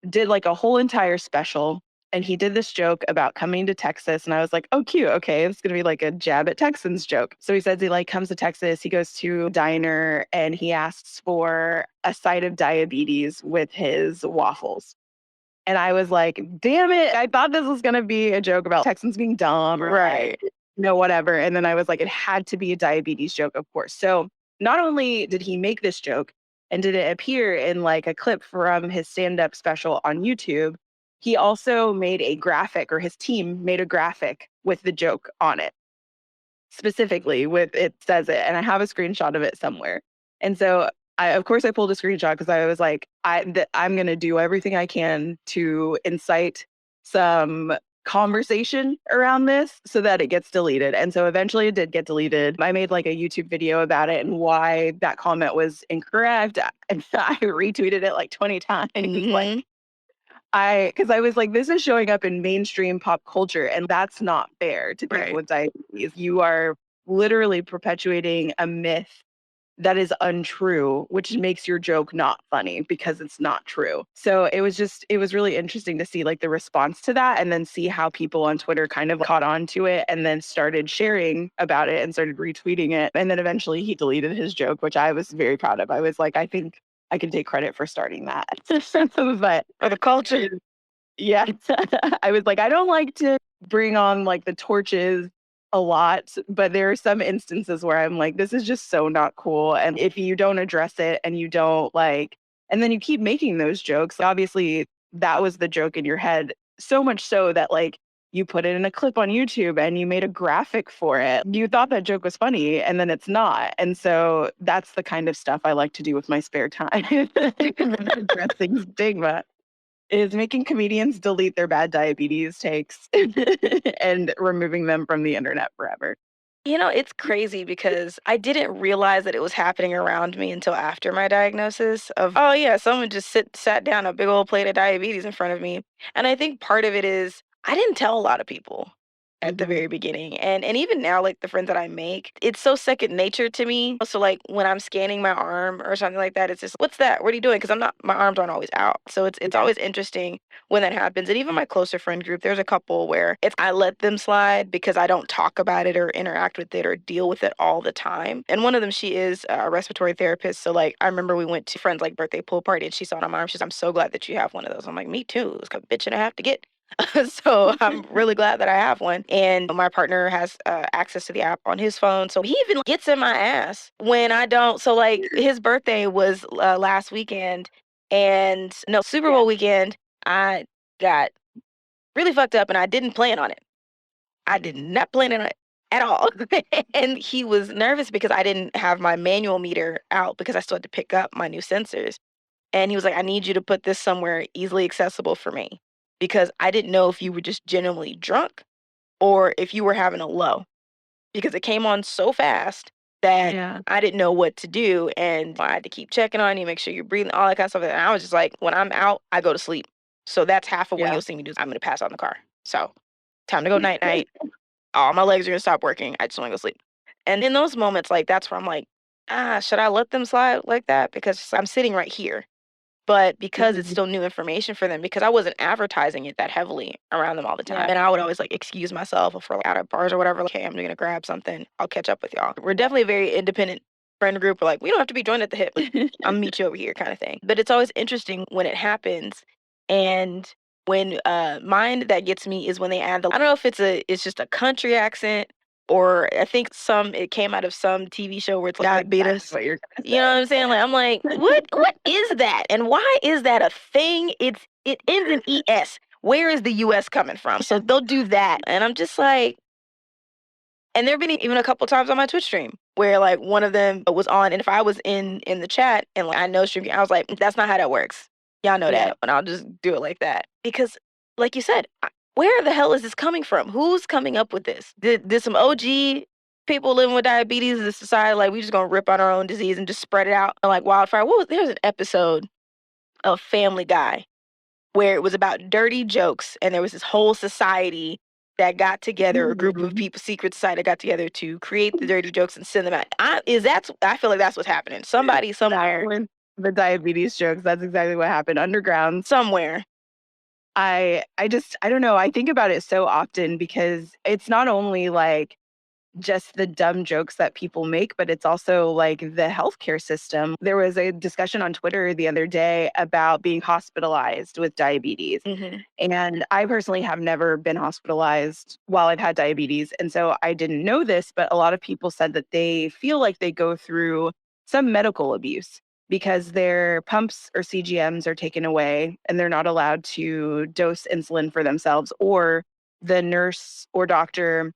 did like a whole entire special and he did this joke about coming to Texas and I was like, "Oh cute. Okay, it's going to be like a jab at Texans joke." So he says he like comes to Texas, he goes to a diner and he asks for a side of diabetes with his waffles. And I was like, "Damn it. I thought this was going to be a joke about Texans being dumb or like Right. no whatever." And then I was like, it had to be a diabetes joke, of course. So not only did he make this joke and did it appear in like a clip from his stand-up special on YouTube, he also made a graphic or his team made a graphic with the joke on it specifically with it says it and I have a screenshot of it somewhere. And so of course I pulled a screenshot because I was like I'm going to do everything I can to incite some conversation around this so that it gets deleted. And so eventually it did get deleted. I made like a YouTube video about it and why that comment was incorrect. And I retweeted it like 20 times. Like Hmm. because I was like, this is showing up in mainstream pop culture, and that's not fair to people Right. with diabetes. You are literally perpetuating a myth that is untrue, which makes your joke not funny because it's not true. So it was really interesting to see like the response to that and then see how people on Twitter kind of caught on to it and then started sharing about it and started retweeting it. And then eventually he deleted his joke, which I was very proud of. I was like, I think I can take credit for starting that. But For the culture. yeah. I was like, I don't like to bring on like the torches a lot, but there are some instances where I'm like, this is just so not cool. And if you don't address it and you don't like, and then you keep making those jokes, obviously that was the joke in your head. So much so that like you put it in a clip on YouTube and you made a graphic for it. You thought that joke was funny and then it's not. And so that's the kind of stuff I like to do with my spare time. Addressing stigma is making comedians delete their bad diabetes takes and removing them from the internet forever. It's crazy because I didn't realize that it was happening around me until after my diagnosis of, oh yeah, someone just sat down a big old plate of diabetes in front of me. And I think part of it is I didn't tell a lot of people. at the Mhm. very beginning. And even now, like the friends that I make, it's so second nature to me. So like when I'm scanning my arm or something like that, it's just, what's that? What are you doing? Because I'm not, my arms aren't always out. So it's Yeah. always interesting when that happens. And even my closer friend group, there's a couple where it's I let them slide because I don't talk about it or interact with it or deal with it all the time. And one of them, she is a respiratory therapist. So like I remember we went to friends like birthday pool party and she saw it on my arm. She's, I'm so glad that you have one of those. I'm like, me too. It's a bitch and I have to get. So I'm really glad that I have one. And my partner has access to the app on his phone. So he even gets in my ass when I don't. So, like, his birthday was last weekend. And no, Super Yeah. Bowl weekend, I got really fucked up and I didn't plan on it. I did not plan on it at all. And he was nervous because I didn't have my manual meter out because I still had to pick up my new sensors. And he was like, I need you to put this somewhere easily accessible for me because I didn't know if you were just genuinely drunk or if you were having a low because it came on so fast that Yeah. I didn't know what to do. And I had to keep checking on you, make sure you're breathing, all that kind of stuff. And I was just like, when I'm out, I go to sleep. So that's half of what Yeah. you'll see me do. Is I'm going to pass out in the car. So time to go night night. All my legs are going to stop working. I just want to go sleep. And in those moments, like, that's where I'm like, should I let them slide like that? Because I'm sitting right here. But because it's Mhm. still new information for them, because I wasn't advertising it that heavily around them all the time, Yeah. and I would always, like, excuse myself if we're, like, out at bars or whatever, like, "Hey, I'm gonna grab something. I'll catch up with y'all." We're definitely a very independent friend group. We're like, "We don't have to be joined at the hip. Like, Imma meet you over here," kinda thing. But it's always interesting when it happens, and when, mine that gets me is when they add the I don't know if it's just a country accent or I think it came out of some TV show where it's like, That's exactly diabetes. what you're You know what I'm saying? Like, I'm like, what is that? And why is that a thing? It ends in ES. Where is the US coming from? So they'll do that. And I'm just like, and there've been even a couple times on my Twitch stream where like one of them was on, and if I was in the chat and like I know stream, I was like, that's not how that works. Y'all know Yeah. that, but I'll just do it like that because, like you said, where the hell is this coming from? Who's coming up with this? Did some OG people living with diabetes in the society like we just gonna rip on our own disease and just spread it out like wildfire? There's an episode of Family Guy where it was about dirty jokes and there was this whole society that got together, a group of Mhm. people, secret society that got together to create the dirty jokes and send them out. I feel like that's what's happening. Somebody somewhere, With the diabetes jokes, that's exactly what happened. Underground. somewhere. I don't know, I think about it so often because it's not only, like, just the dumb jokes that people make, but it's also like the healthcare system. There was a discussion on Twitter the other day about being hospitalized with diabetes. Hmm. And I personally have never been hospitalized while I've had diabetes. And so I didn't know this, but a lot of people said that they feel like they go through some medical abuse because their pumps or CGMs are taken away and they're not allowed to dose insulin for themselves, or the nurse or doctor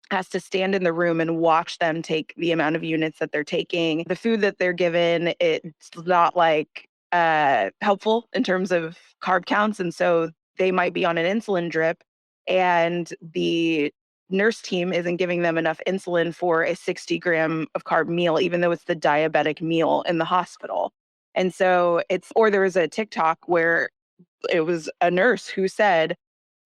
has to stand in the room and watch them take the amount of units that they're taking. The food that they're given, it's not like helpful in terms of carb counts. And so they might be on an insulin drip and the nurse team isn't giving them enough insulin for a 60-gram of carb meal, even though it's the diabetic meal in the hospital. And so or there was a TikTok where it was a nurse who said,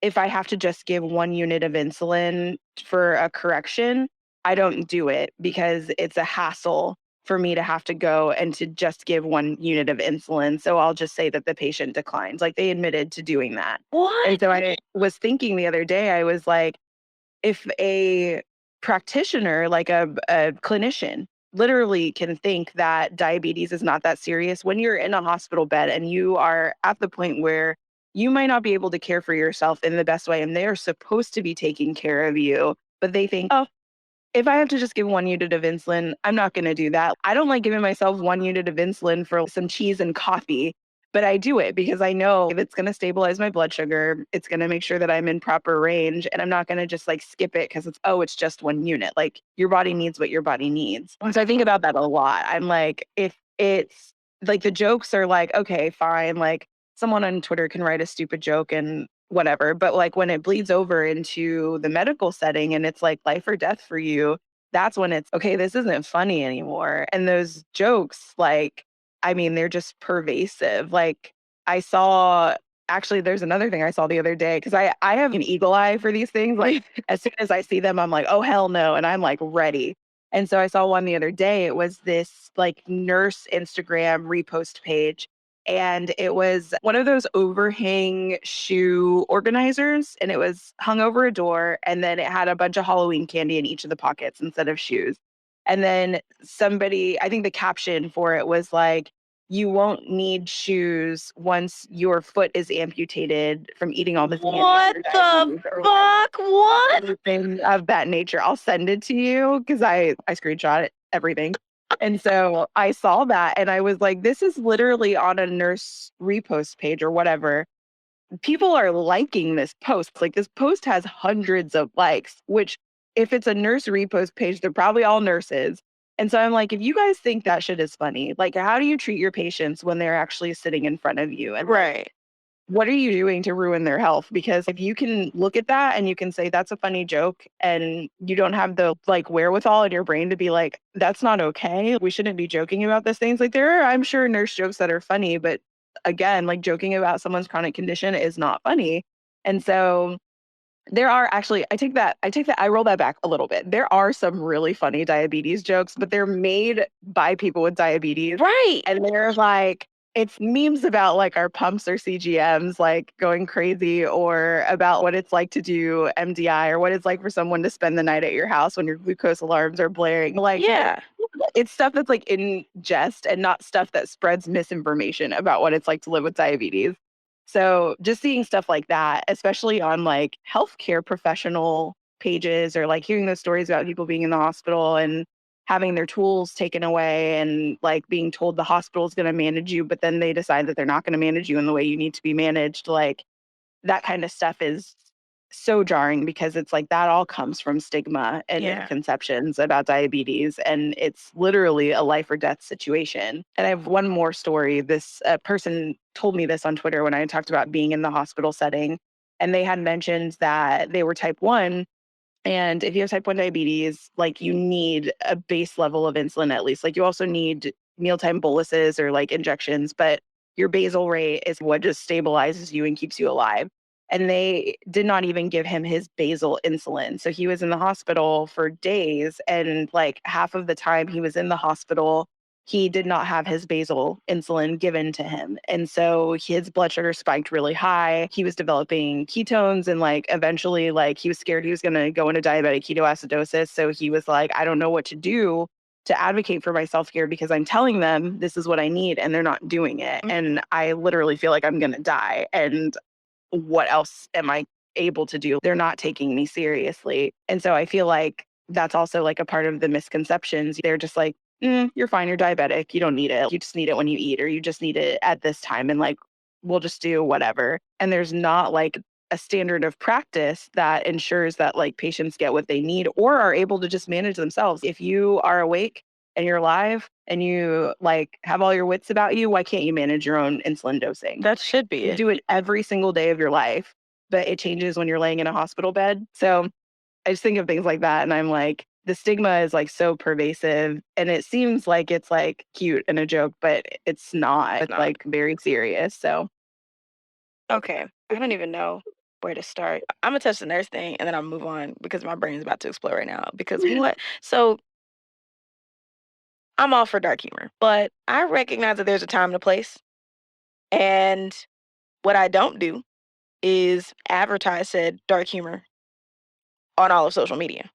if I have to just give 1 unit of insulin for a correction, I don't do it because it's a hassle for me to have to go and to just give 1 unit of insulin. So I'll just say that the patient declines. Like, they admitted to doing that. What? And so I was thinking the other day, I was like, if a practitioner, like a clinician, literally can think that diabetes is not that serious when you're in a hospital bed and you are at the point where you might not be able to care for yourself in the best way and they are supposed to be taking care of you, but they think, oh, if I have to just give 1 unit of insulin, I'm not gonna do that. I don't like giving myself 1 unit of insulin for some cheese and coffee, but I do it because I know if it's gonna stabilize my blood sugar, it's gonna make sure that I'm in proper range, and I'm not gonna just, like, skip it because it's just 1 unit. Like, your body needs what your body needs. And so I think about that a lot. I'm like, if it's like, the jokes are like, okay, fine, like, someone on Twitter can write a stupid joke and whatever. But like when it bleeds over into the medical setting and it's like life or death for you, that's when it's okay, this isn't funny anymore. And those jokes, like, I mean, they're just pervasive. Like, I saw Actually, there's another thing I saw the other day because I have an eagle eye for these things. Like as soon as I see them, I'm like, oh hell no, and I'm like ready. And so I saw one the other day. It was this like nurse Instagram repost page, and it was one of those overhang shoe organizers, and it was hung over a door, and then it had a bunch of Halloween candy in each of the pockets instead of shoes. And then somebody, I think the caption for it was like, you won't need shoes once your foot is amputated from eating all this candy What after the diabetes or fuck? What? anything of that nature. I'll send it to you because I screenshot it, everything. And so I saw that and I was like, this is literally on a nurse repost page or whatever. People are liking this post. Like this post has hundreds of likes, which if it's a nurse repost page, they're probably all nurses. And so I'm like, if you guys think that shit is funny, like how do you treat your patients when they're actually sitting in front of you? And like, Right. what are you doing to ruin their health? Because if you can look at that and you can say that's a funny joke and you don't have the like wherewithal in your brain to be like, that's not okay. We shouldn't be joking about these things. Like there are, I'm sure, nurse jokes that are funny, but again, like joking about someone's chronic condition is not funny. And so there are actually, I roll that back a little bit. There are some really funny diabetes jokes, but they're made by people with diabetes. Right. And they're like, it's memes about like our pumps or CGMs like going crazy or about what it's like to do MDI or what it's like for someone to spend the night at your house when your glucose alarms are blaring. Like Yeah. it's stuff that's like in jest and not stuff that spreads misinformation about what it's like to live with diabetes. So just seeing stuff like that, especially on like healthcare professional pages or like hearing those stories about people being in the hospital and having their tools taken away and like being told the hospital is going to manage you, but then they decide that they're not going to manage you in the way you need to be managed. Like that kind of stuff is so jarring because it's like that all comes from stigma and Yeah. misconceptions about diabetes. And it's literally a life or death situation. And I have one more story. This person told me this on Twitter when I talked about being in the hospital setting. And they had mentioned that they were type 1 and if you have type 1 diabetes, like you need a base level of insulin at least. Like you also need mealtime boluses or like injections, but your basal rate is what just stabilizes you and keeps you alive. And they did not even give him his basal insulin. So he was in the hospital for days. And like half of the time he was in the hospital, he did not have his basal insulin given to him. And so his blood sugar spiked really high. He was developing ketones and like eventually like he was scared he was going to go into diabetic ketoacidosis. So he was like, I don't know what to do to advocate for myself here because I'm telling them this is what I need and they're not doing it. And I literally feel like I'm going to die. And what else am I able to do? They're not taking me seriously. And so I feel like that's also like a part of the misconceptions. They're just like, you're fine, you're diabetic, you don't need it. You just need it when you eat, or you just need it at this time. And like, we'll just do whatever. And there's not like a standard of practice that ensures that like patients get what they need or are able to just manage themselves. If you are awake and you're alive and you like have all your wits about you, why can't you manage your own insulin dosing? That should be You it. do it every single day of your life, but it changes when you're laying in a hospital bed. So I just think of things like that and I'm like, the stigma is like so pervasive and it seems like it's like cute and a joke, but it's not. It's like very serious. So Okay. I don't even know where to start. I'm gonna touch the nurse thing and then I'll move on because my brain is about to explode right now. Because what? So I'm all for dark humor, but I recognize that there's a time and a place. And what I don't do is advertise said dark humor on all of social media.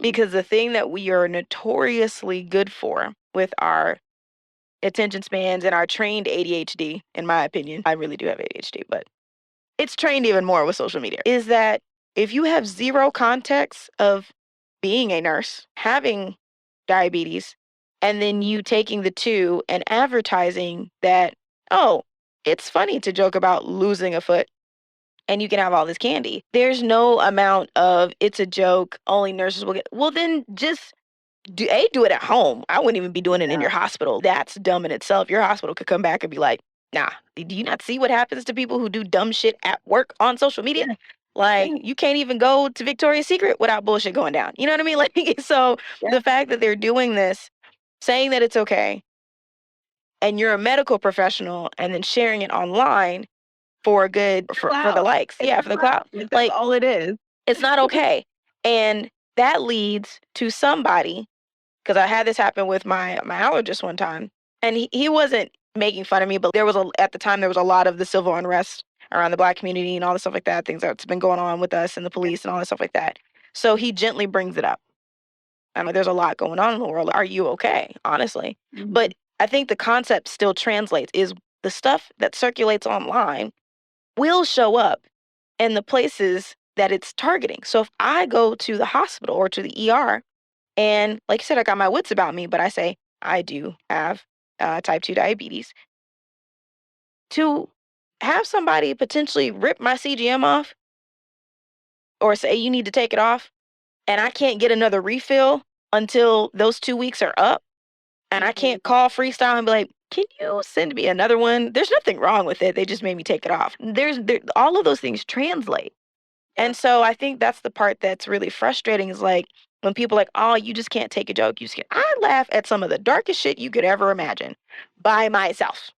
Because the thing that we are notoriously good for with our attention spans and our trained ADHD, in my opinion, I really do have ADHD, but it's trained even more with social media, is that if you have zero context of being a nurse, having diabetes, and then you taking the two and advertising that, oh, it's funny to joke about losing a foot and you can have all this candy. There's no amount of it's a joke, only nurses will get. Well, then just do it at home. I wouldn't even be doing it in your hospital. That's dumb in itself. Your hospital could come back and be like, nah, do you not see what happens to people who do dumb shit at work on social media? Like, you can't even go to Victoria's Secret without bullshit going down. You know what I mean? Like, so the fact that they're doing this, saying that it's okay, and you're a medical professional and then sharing it online for a good for the likes. Yeah, for the clout. That's Like, all it is. it's not okay. And that leads to somebody, because I had this happen with my allergist one time, and he wasn't making fun of me, but at the time there was a lot of the civil unrest around the Black community and all the stuff like that, things that's been going on with us and the police and all that stuff like that. So he gently brings it up. I mean, there's a lot going on in the world. Are you okay? Honestly. Mhm. But I think the concept still translates, is the stuff that circulates online will show up in the places that it's targeting. So if I go to the hospital or to the ER, and like you said, I got my wits about me, but I say I do have type 2 diabetes, to have somebody potentially rip my CGM off or say you need to take it off, and I can't get another refill until those 2 weeks are up, and I can't call Freestyle and be like, can you send me another one? There's nothing wrong with it. They just made me take it off. All of those things translate. And so I think that's the part that's really frustrating, is like when people are like, oh, you just can't take a joke. You just can't. I laugh at some of the darkest shit you could ever imagine by myself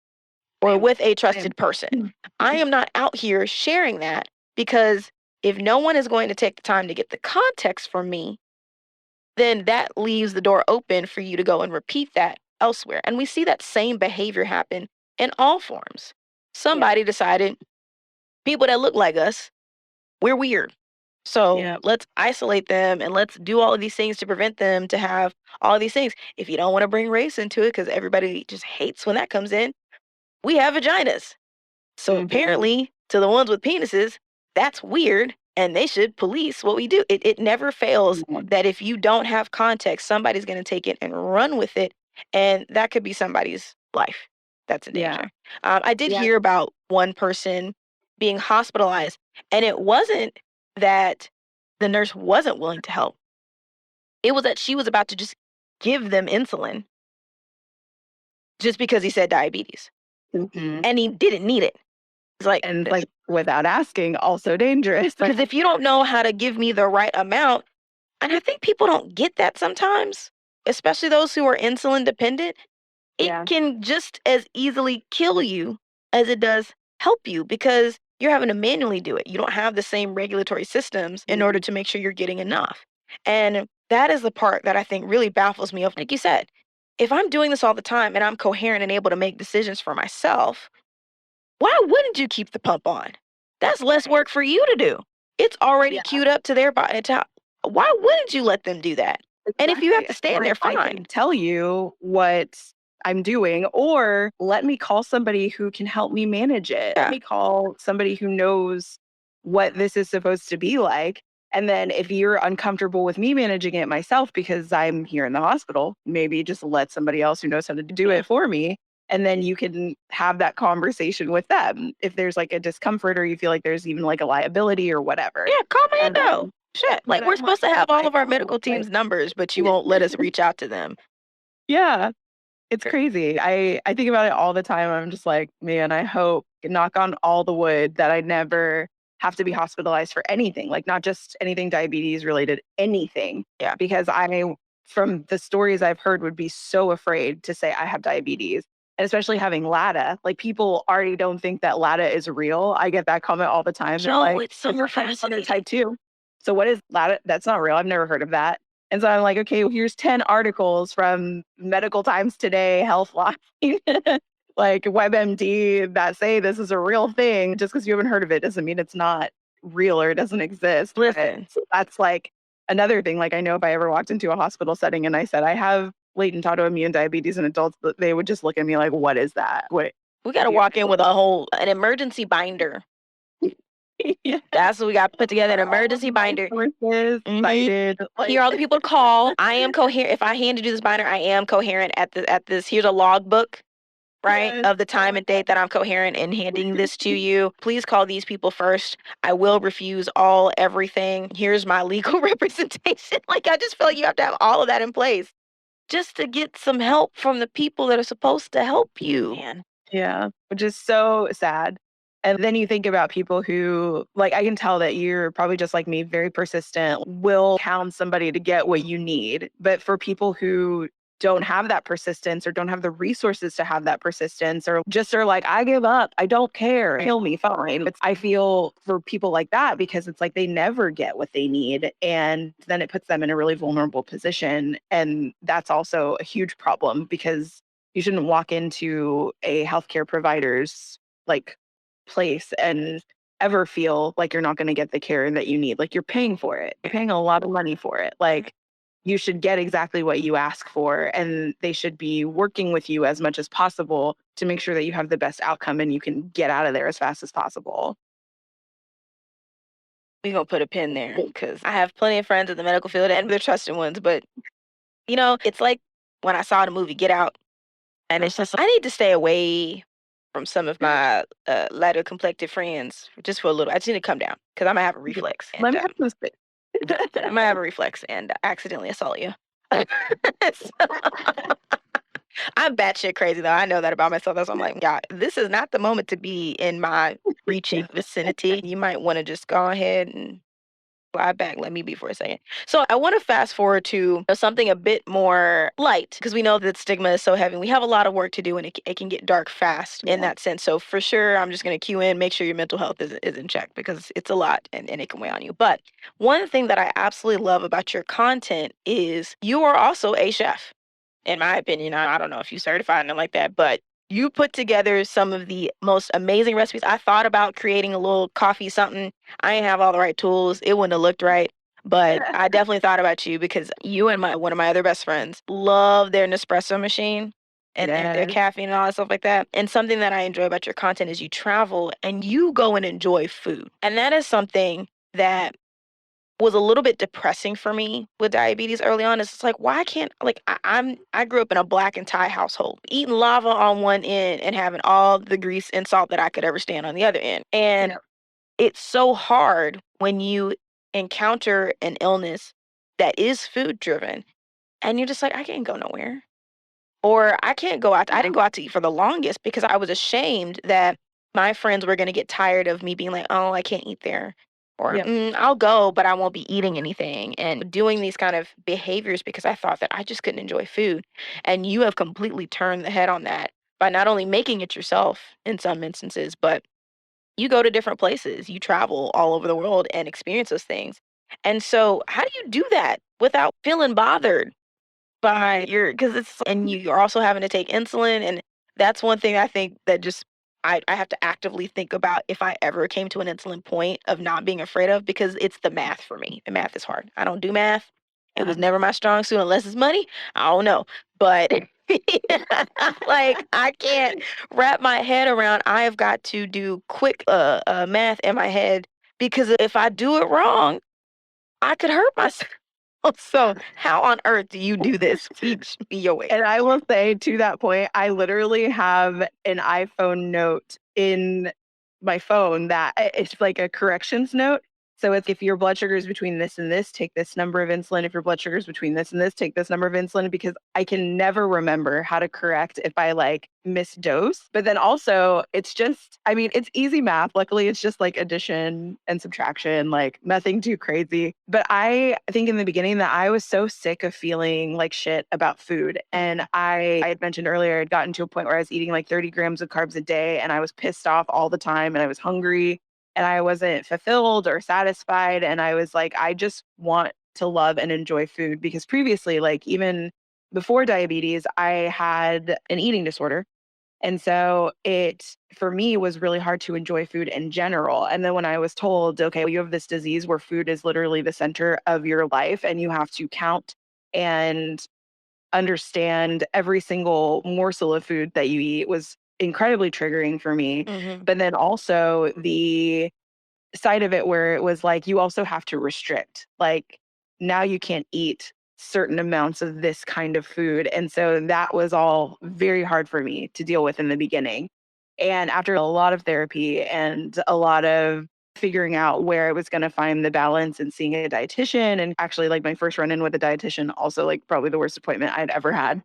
or with a trusted person. I am not out here sharing that, because if no one is going to take the time to get the context from me, then that leaves the door open for you to go and repeat that elsewhere. And we see that same behavior happen in all forms. Somebody decided people that look like us, we're weird. So let's isolate them and let's do all of these things to prevent them to have all of these things. If you don't want to bring race into it, because everybody just hates when that comes in, we have vaginas. So apparently, to the ones with penises, that's weird, and they should police what we do. It never fails that if you don't have context, somebody's going to take it and run with it, and that could be somebody's life that's in danger. I did hear about one person being hospitalized, and it wasn't that the nurse wasn't willing to help. It was that she was about to just give them insulin just because he said diabetes, and he didn't need it. It's like, And like without asking, also dangerous. because if you don't know how to give me the right amount, and I think people don't get that sometimes, especially those who are insulin dependent, it can just as easily kill you as it does help you, because you're having to manually do it. You don't have the same regulatory systems in order to make sure you're getting enough. And that is the part that I think really baffles me. Of, like you said, if I'm doing this all the time and I'm coherent and able to make decisions for myself, why wouldn't you keep the pump on? That's less work for you to do. It's already queued up to their body. Why wouldn't you let them do that? And if you have to stand there, I fine. can tell you what I'm doing, or let me call somebody who can help me manage it. Let me call somebody who knows what this is supposed to be like. And then if you're uncomfortable with me managing it myself because I'm here in the hospital, maybe just let somebody else who knows how to do it for me. And then you can have that conversation with them if there's like a discomfort or you feel like there's even like a liability or whatever. Yeah, call Mando. Shit, like but we're I'm supposed to like, have all of our I know, medical like, team's numbers, but you won't let us reach out to them. yeah, it's crazy. I think about it all the time. I'm just like, man, I hope, knock on all the wood, that I never have to be hospitalized for anything, like not just anything diabetes related, anything. Yeah. Because from the stories I've heard, would be so afraid to say I have diabetes. And especially having LADA, like people already don't think that LADA is real. I get that comment all the time. They're No, like, it's so fascinating. Type 2. So what is LADA? That's not real. I've never heard of that. And so I'm like, okay, well, here's 10 articles from Medical Times Today, Healthline, like WebMD, that say this is a real thing. Just because you haven't heard of it doesn't mean it's not real or it doesn't exist. Listen. So that's like another thing. Like I know if I ever walked into a hospital setting and I said, I have latent autoimmune diabetes in adults, but they would just look at me like, what is that? What? We got to walk in with an emergency binder. That's what we got to put together, an emergency binder. Cited, Here are all the people to call. I am coherent. If I hand you this binder, I am coherent at this. Here's a logbook, right, of the time and date that I'm coherent in handing this to you. Please call these people first. I will refuse everything. Here's my legal representation. Like, I just feel like you have to have all of that in place just to get some help from the people that are supposed to help you. Man. Yeah, which is so sad. And then you think about people who, like, I can tell that you're probably just like me, very persistent, will hound somebody to get what you need. But for people who don't have that persistence or don't have the resources to have that persistence or just are like, I give up. I don't care. Kill me. Fine. I feel for people like that because it's like they never get what they need. And then it puts them in a really vulnerable position. And that's also a huge problem because you shouldn't walk into a healthcare provider's like place and ever feel like you're not going to get the care that you need. Like you're paying for it. You're paying a lot of money for it. Like you should get exactly what you ask for, and they should be working with you as much as possible to make sure that you have the best outcome and you can get out of there as fast as possible. We gonna put a pin there because I have plenty of friends in the medical field and they're trusted ones, but it's like when I saw the movie Get Out, and it's just I need to stay away from some of my lighter complected friends just for a little. I just need to come down because I might have a reflex, and Let me have this bit. I might have a reflex and accidentally assault you. So, I'm batshit crazy though. I know that about myself. That's why I'm like, yeah, this is not the moment to be in my reaching vicinity. You might want to just go ahead and slide back. Let me be for a second. So I want to fast forward to something a bit more light because we know that stigma is so heavy. We have a lot of work to do and it can get dark fast in that sense. So for sure, I'm just going to cue in, make sure your mental health is in check because it's a lot and it can weigh on you. But one thing that I absolutely love about your content is you are also a chef. In my opinion, I don't know if you certified and like that, but you put together some of the most amazing recipes. I thought about creating a little coffee something. I didn't have all the right tools. It wouldn't have looked right. But I definitely thought about you because you and one of my other best friends love their Nespresso machine and their Yes. caffeine and all that stuff like that. And something that I enjoy about your content is you travel and you go and enjoy food. And that is something that was a little bit depressing for me with diabetes early on. It's just like, why can't like I grew up in a black and Thai household, eating lava on one end and having all the grease and salt that I could ever stand on the other end. And it's so hard when you encounter an illness that is food driven and you're just like, I can't go nowhere. Or I can't go out. I didn't go out to eat for the longest because I was ashamed that my friends were going to get tired of me being like, oh, I can't eat there. Or I'll go, but I won't be eating anything. And doing these kind of behaviors because I thought that I just couldn't enjoy food. And you have completely turned the head on that by not only making it yourself in some instances, but you go to different places. You travel all over the world and experience those things. And so, how do you do that without feeling bothered? By your because it's and you're also having to take insulin, and that's one thing I think that just I have to actively think about if I ever came to an insulin point of not being afraid of because it's the math for me. The math is hard. I don't do math. It was never my strong suit unless it's money. I don't know. But like I can't wrap my head around I have got to do quick math in my head because if I do it wrong, I could hurt myself. So, how on earth do you do this? Teach me your way. And I will say to that point, I literally have an iPhone note in my phone that it's like a corrections note. So it's if your blood sugar is between this and this, take this number of insulin. If your blood sugar is between this and this, take this number of insulin because I can never remember how to correct if I like misdose. But then also it's just, I mean, it's easy math. Luckily, it's just like addition and subtraction, like nothing too crazy. But I think in the beginning that I was so sick of feeling like shit about food. And I had mentioned earlier, I'd gotten to a point where I was eating like 30 grams of carbs a day and I was pissed off all the time and I was hungry and I wasn't fulfilled or satisfied. And I was like, I just want to love and enjoy food because previously, like even before diabetes, I had an eating disorder. And so it, for me, was really hard to enjoy food in general. And then when I was told, okay, well, you have this disease where food is literally the center of your life and you have to count and understand every single morsel of food that you eat was incredibly triggering for me. Mhm. But then also the side of it where it was like, you also have to restrict. Like now you can't eat certain amounts of this kind of food. And so that was all very hard for me to deal with in the beginning. And after a lot of therapy and a lot of figuring out where I was going to find the balance and seeing a dietitian and actually like my first run in with a dietitian, also like probably the worst appointment I'd ever had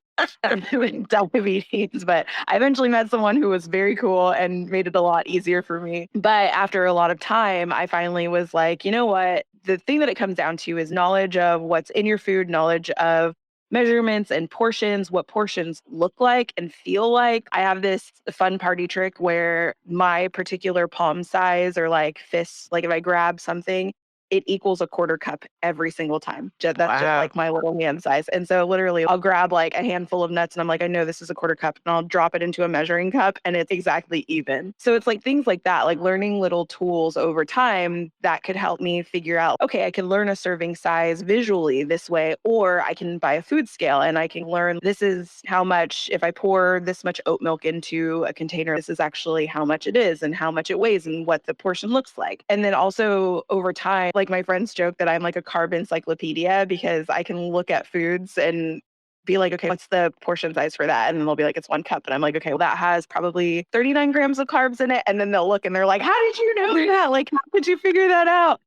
with diabetes. But I eventually met someone who was very cool and made it a lot easier for me. But after a lot of time, I finally was like, you know what? The thing that it comes down to is knowledge of what's in your food, knowledge of measurements and portions, what portions look like and feel like. I have this fun party trick where my particular palm size or like fist, like if I grab something, it equals a quarter cup every single time. That's just Wow. like my little hand size. And so literally I'll grab like a handful of nuts and I'm like, I know this is a quarter cup, and I'll drop it into a measuring cup and it's exactly even. So it's like things like that, like learning little tools over time that could help me figure out, okay, I can learn a serving size visually this way, or I can buy a food scale and I can learn this is how much, if I pour this much oat milk into a container, this is actually how much it is and how much it weighs and what the portion looks like. And then also over time, like my friends joke that I'm like a carb encyclopedia because I can look at foods and be like, okay, what's the portion size for that? And then they'll be like, it's 1 cup. And I'm like, okay, well, that has probably 39 grams of carbs in it. And then they'll look and they're like, how did you know that? Like, how did you figure that out?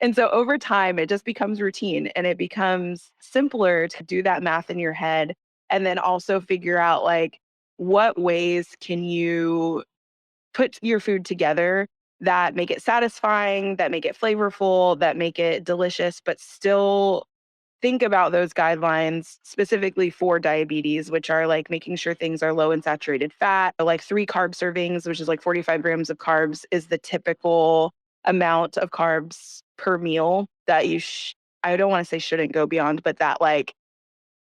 And so over time, it just becomes routine and it becomes simpler to do that math in your head. And then also figure out like, what ways can you put your food together that make it satisfying, that make it flavorful, that make it delicious, but still think about those guidelines specifically for diabetes, which are like making sure things are low in saturated fat, like 3 carb servings, which is like 45 grams of carbs, is the typical amount of carbs per meal that I don't want to say shouldn't go beyond, but that like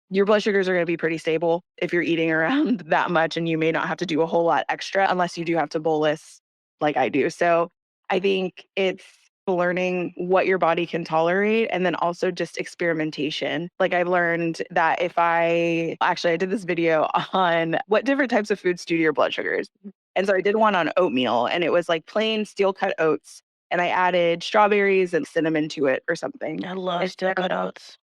your blood sugars are going to be pretty stable if you're eating around that much, and you may not have to do a whole lot extra unless you do have to bolus like I do. So I think it's learning what your body can tolerate and then also just experimentation. Like I learned that if I did this video on what different types of foods do to your blood sugars. And so I did one on oatmeal and it was like plain steel cut oats and I added strawberries and cinnamon to it or something. I love And steel so cut oats.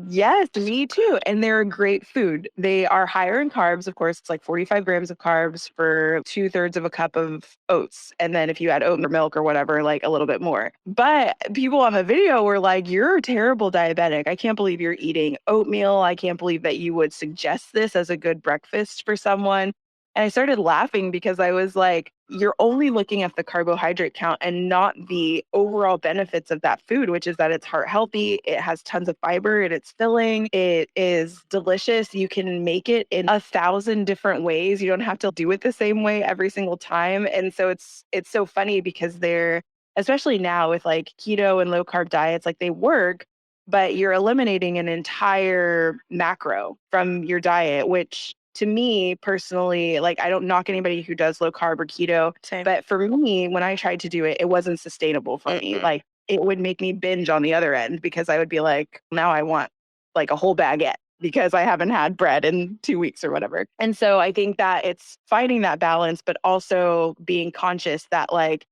yes, me too. And they're a great food. They are higher in carbs. Of course, it's like 45 grams of carbs for 2/3 of a cup of oats. And then if you add oat or milk or whatever, like a little bit more. But people on the video were like, you're a terrible diabetic. I can't believe you're eating oatmeal. I can't believe that you would suggest this as a good breakfast for someone. And I started laughing because I was like, you're only looking at the carbohydrate count and not the overall benefits of that food, which is that it's heart healthy, it has tons of fiber, and it's filling, it is delicious. You can make it in 1,000 different ways. You don't have to do it the same way every single time. And so it's so funny because they're, especially now with like keto and low carb diets, like they work, but you're eliminating an entire macro from your diet, which to me personally, like I don't knock anybody who does low carb or keto, Same. but for me, when I tried to do it, it wasn't sustainable for me. Mm-mm. Like it would make me binge on the other end because I would be like, now I want like a whole baguette because I haven't had bread in 2 weeks or whatever. And so I think that it's finding that balance, but also being conscious that like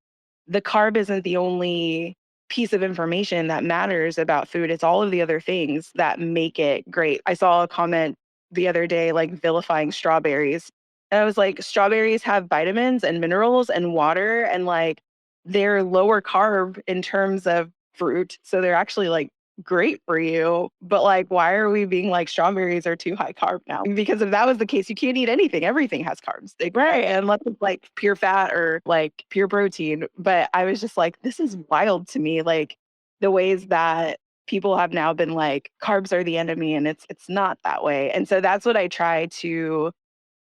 the carb isn't the only piece of information that matters about food. It's all of the other things that make it great. I saw a comment the other day, like vilifying strawberries. And I was like, strawberries have vitamins and minerals and water, and like they're lower carb in terms of fruit. So they're actually like great for you. But like, why are we being like strawberries are too high carb now? Because if that was the case, you can't eat anything. Everything has carbs. Right. Unless it's like pure fat or like pure protein. But I was just like, this is wild to me. Like the ways that people have now been like carbs are the enemy, and it's not that way. And so that's what I try to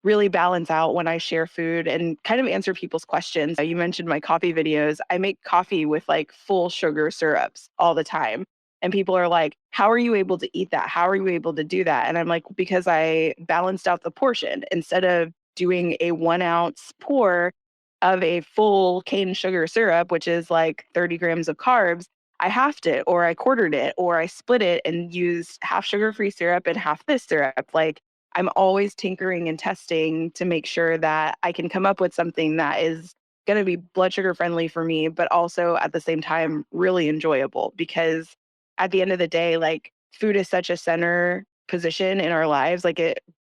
really balance out when I share food and kind of answer people's questions. You mentioned my coffee videos. I make coffee with like full sugar syrups all the time. And people are like, how are you able to eat that? How are you able to do that? And I'm like, because I balanced out the portion. Instead of doing a 1 ounce pour of a full cane sugar syrup, which is like 30 grams of carbs, I halved it or I quartered it or I split it and used half sugar free syrup and half this syrup. Like I'm always tinkering and testing to make sure that I can come up with something that is going to be blood sugar friendly for me, but also at the same time really enjoyable. Because at the end of the day, like food is such a center position in our lives.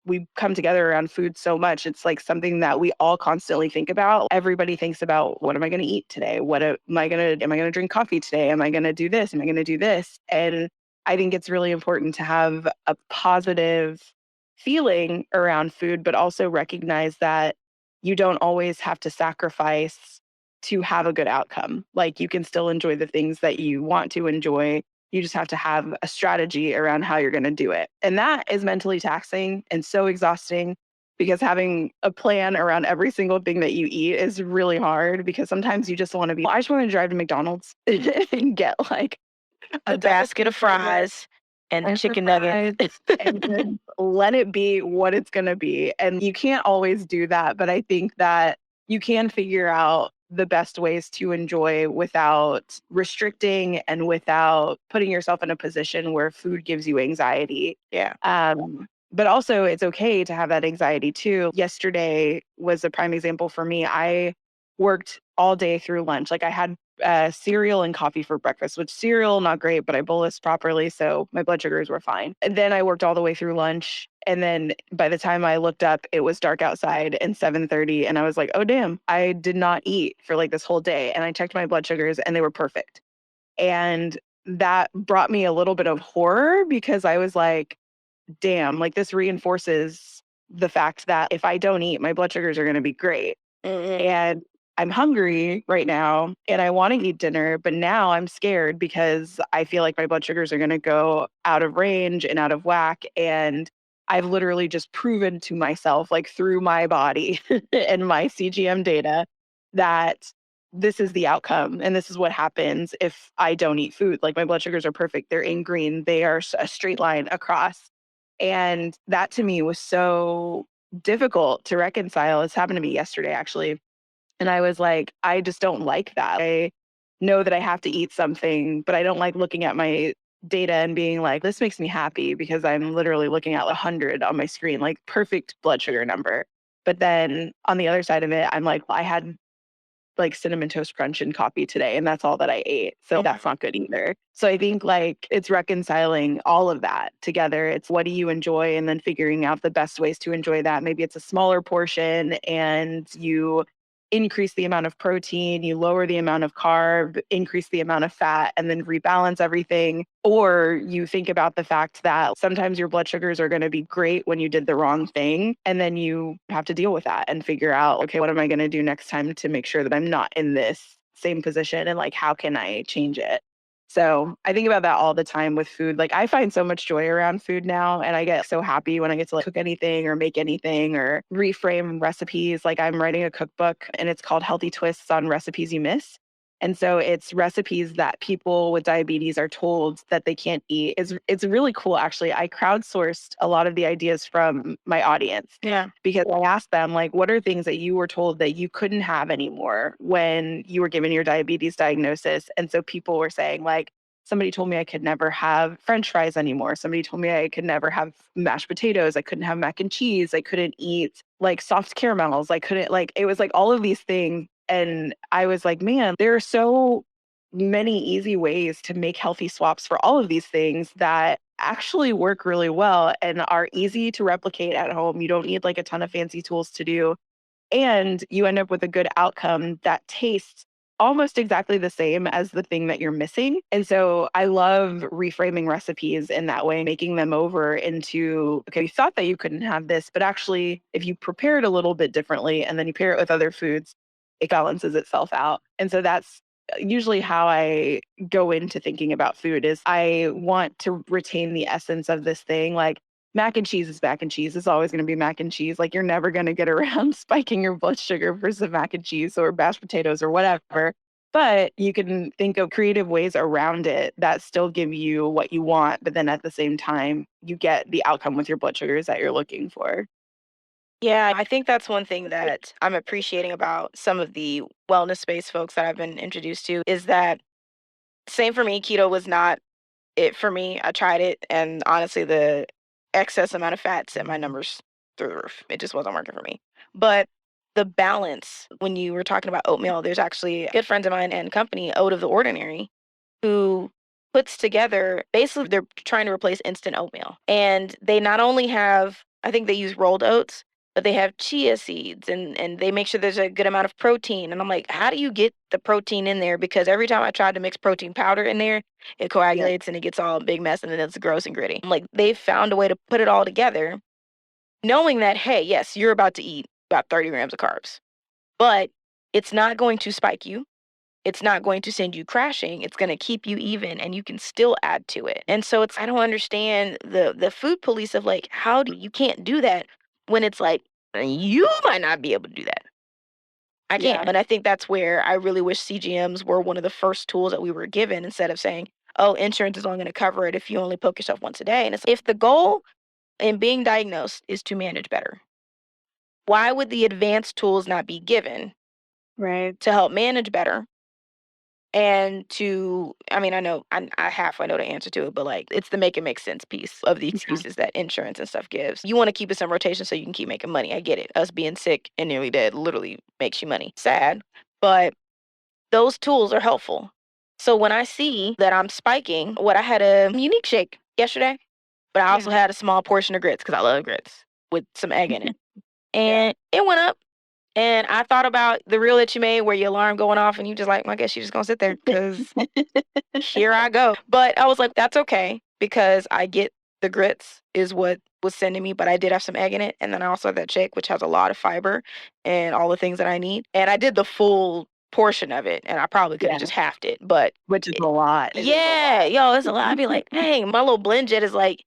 We come together around food so much. It's like something that we all constantly think about. Everybody thinks about, what am I going to eat today? Am I going to drink coffee today? Am I going to do this? Am I going to do this? And I think it's really important to have a positive feeling around food, but also recognize that you don't always have to sacrifice to have a good outcome. Like you can still enjoy the things that you want to enjoy You just have to have a strategy around how you're going to do it. And that is mentally taxing and so exhausting because having a plan around every single thing that you eat is really hard because sometimes you just want to be, I just want to drive to McDonald's and get like a A double basket of cheeseburger fries and and chicken nuggets. fries and just let it be what it's going to be. And you can't always do that, but I think that you can figure out the best ways to enjoy without restricting and without putting yourself in a position where food gives you anxiety. Yeah. But also, it's okay to have that anxiety too. Yesterday was a prime example for me. I worked all day through lunch. Like I had cereal and coffee for breakfast, which cereal, not great, but I bolused properly. So my blood sugars were fine. And then I worked all the way through lunch. And then by the time I looked up, it was dark outside and 7:30. And I was like, oh, damn, I did not eat for like this whole day. And I checked my blood sugars and they were perfect. And that brought me a little bit of horror because I was like, damn, like this reinforces the fact that if I don't eat, my blood sugars are going to be great. Mhm. And I'm hungry right now and I want to eat dinner, but now I'm scared because I feel like my blood sugars are going to go out of range and out of whack. And I've literally just proven to myself, like through my body and my CGM data, that this is the outcome and this is what happens if I don't eat food. Like my blood sugars are perfect. They're in green, they are a straight line across. And that to me was so difficult to reconcile. It's happened to me yesterday, actually. And I was like, I just don't like that. I know that I have to eat something, but I don't like looking at my data and being like, this makes me happy because I'm literally looking at 100 on my screen, like perfect blood sugar number. But then on the other side of it, I'm like, well, I had like cinnamon toast crunch and coffee today and that's all that I ate. So Mhm. that's not good either. So I think like it's reconciling all of that together. It's what do you enjoy and then figuring out the best ways to enjoy that. Maybe it's a smaller portion and you increase the amount of protein, you lower the amount of carb, increase the amount of fat, and then rebalance everything. Or you think about the fact that sometimes your blood sugars are going to be great when you did the wrong thing. And then you have to deal with that and figure out, okay, what am I going to do next time to make sure that I'm not in this same position? And like, how can I change it? So I think about that all the time with food. Like I find so much joy around food now and I get so happy when I get to like cook anything or make anything or reframe recipes. Like I'm writing a cookbook and it's called Healthy Twists on Recipes You Miss. And so it's recipes that people with diabetes are told that they can't eat. It's really cool actually. I crowdsourced a lot of the ideas from my audience Yeah. because I asked them like what are things that you were told that you couldn't have anymore when you were given your diabetes diagnosis? And so people were saying like somebody told me I could never have french fries anymore. Somebody told me I could never have mashed potatoes. I couldn't have mac and cheese. I couldn't eat like soft caramels. I couldn't like it was like all of these things and I was like, man, there are so many easy ways to make healthy swaps for all of these things that actually work really well and are easy to replicate at home. You don't need like a ton of fancy tools to do. And you end up with a good outcome that tastes almost exactly the same as the thing that you're missing. And so I love reframing recipes in that way, making them over into, okay, you thought that you couldn't have this, but actually, if you prepare it a little bit differently and then you pair it with other foods, it balances itself out. And so that's usually how I go into thinking about food is I want to retain the essence of this thing. Like mac and cheese is mac and cheese. It's always going to be mac and cheese. Like you're never going to get around spiking your blood sugar for some mac and cheese or mashed potatoes or whatever. But you can think of creative ways around it that still give you what you want, but then at the same time, you get the outcome with your blood sugars that you're looking for. Yeah, I think that's one thing that I'm appreciating about some of the wellness-based folks that I've been introduced to is that same for me, keto was not it for me. I tried it, and honestly, the excess amount of fat sent my numbers through the roof. It just wasn't working for me. But the balance, when you were talking about oatmeal, there's actually good friends of mine and company, Oat of the Ordinary, who puts together basically they're trying to replace instant oatmeal. And they not only have I think they use rolled oats, but they have chia seeds and they make sure there's a good amount of protein. And I'm like, how do you get the protein in there? Because every time I tried to mix protein powder in there, it Yeah. coagulates and it gets all a big mess and then it's gross and gritty. I'm like, they've found a way to put it all together, knowing that, hey, yes, you're about to eat about 30 grams of carbs, but it's not going to spike you. It's not going to send you crashing. It's going to keep you even and you can still add to it. And so I don't understand the food police of like, how do you can't do that when it's like, you might not be able to do that. I can't. Yeah. And I think that's where I really wish CGMs were one of the first tools that we were given instead of saying, oh, insurance is only going to cover it if you only poke yourself once a day. And it's if the goal in being diagnosed is to manage better, why would the advanced tools not be given Right. to help manage better? And I mean, I halfway know the answer to it, but like it's the make it make sense piece of the Yeah. excuses that insurance and stuff gives. You want to keep us in rotation so you can keep making money. I get it. Us being sick and nearly dead literally makes you money. Sad, but those tools are helpful. So when I see that I'm spiking, I had a unique shake yesterday, but I also Yeah. had a small portion of grits because I love grits with some egg in it. Yeah. And it went up. And I thought about the reel that you made where your alarm going off and you just like, well, I guess you're just gonna sit there because here I go. But I was like, that's okay because I get the grits is what was sending me, but I did have some egg in it. And then I also had that shake, which has a lot of fiber and all the things that I need. And I did the full portion of it and I probably could have Yeah. just halved it. But Which is a lot. yeah, yo, it's a lot. I'd be like, dang, my little blend jet is like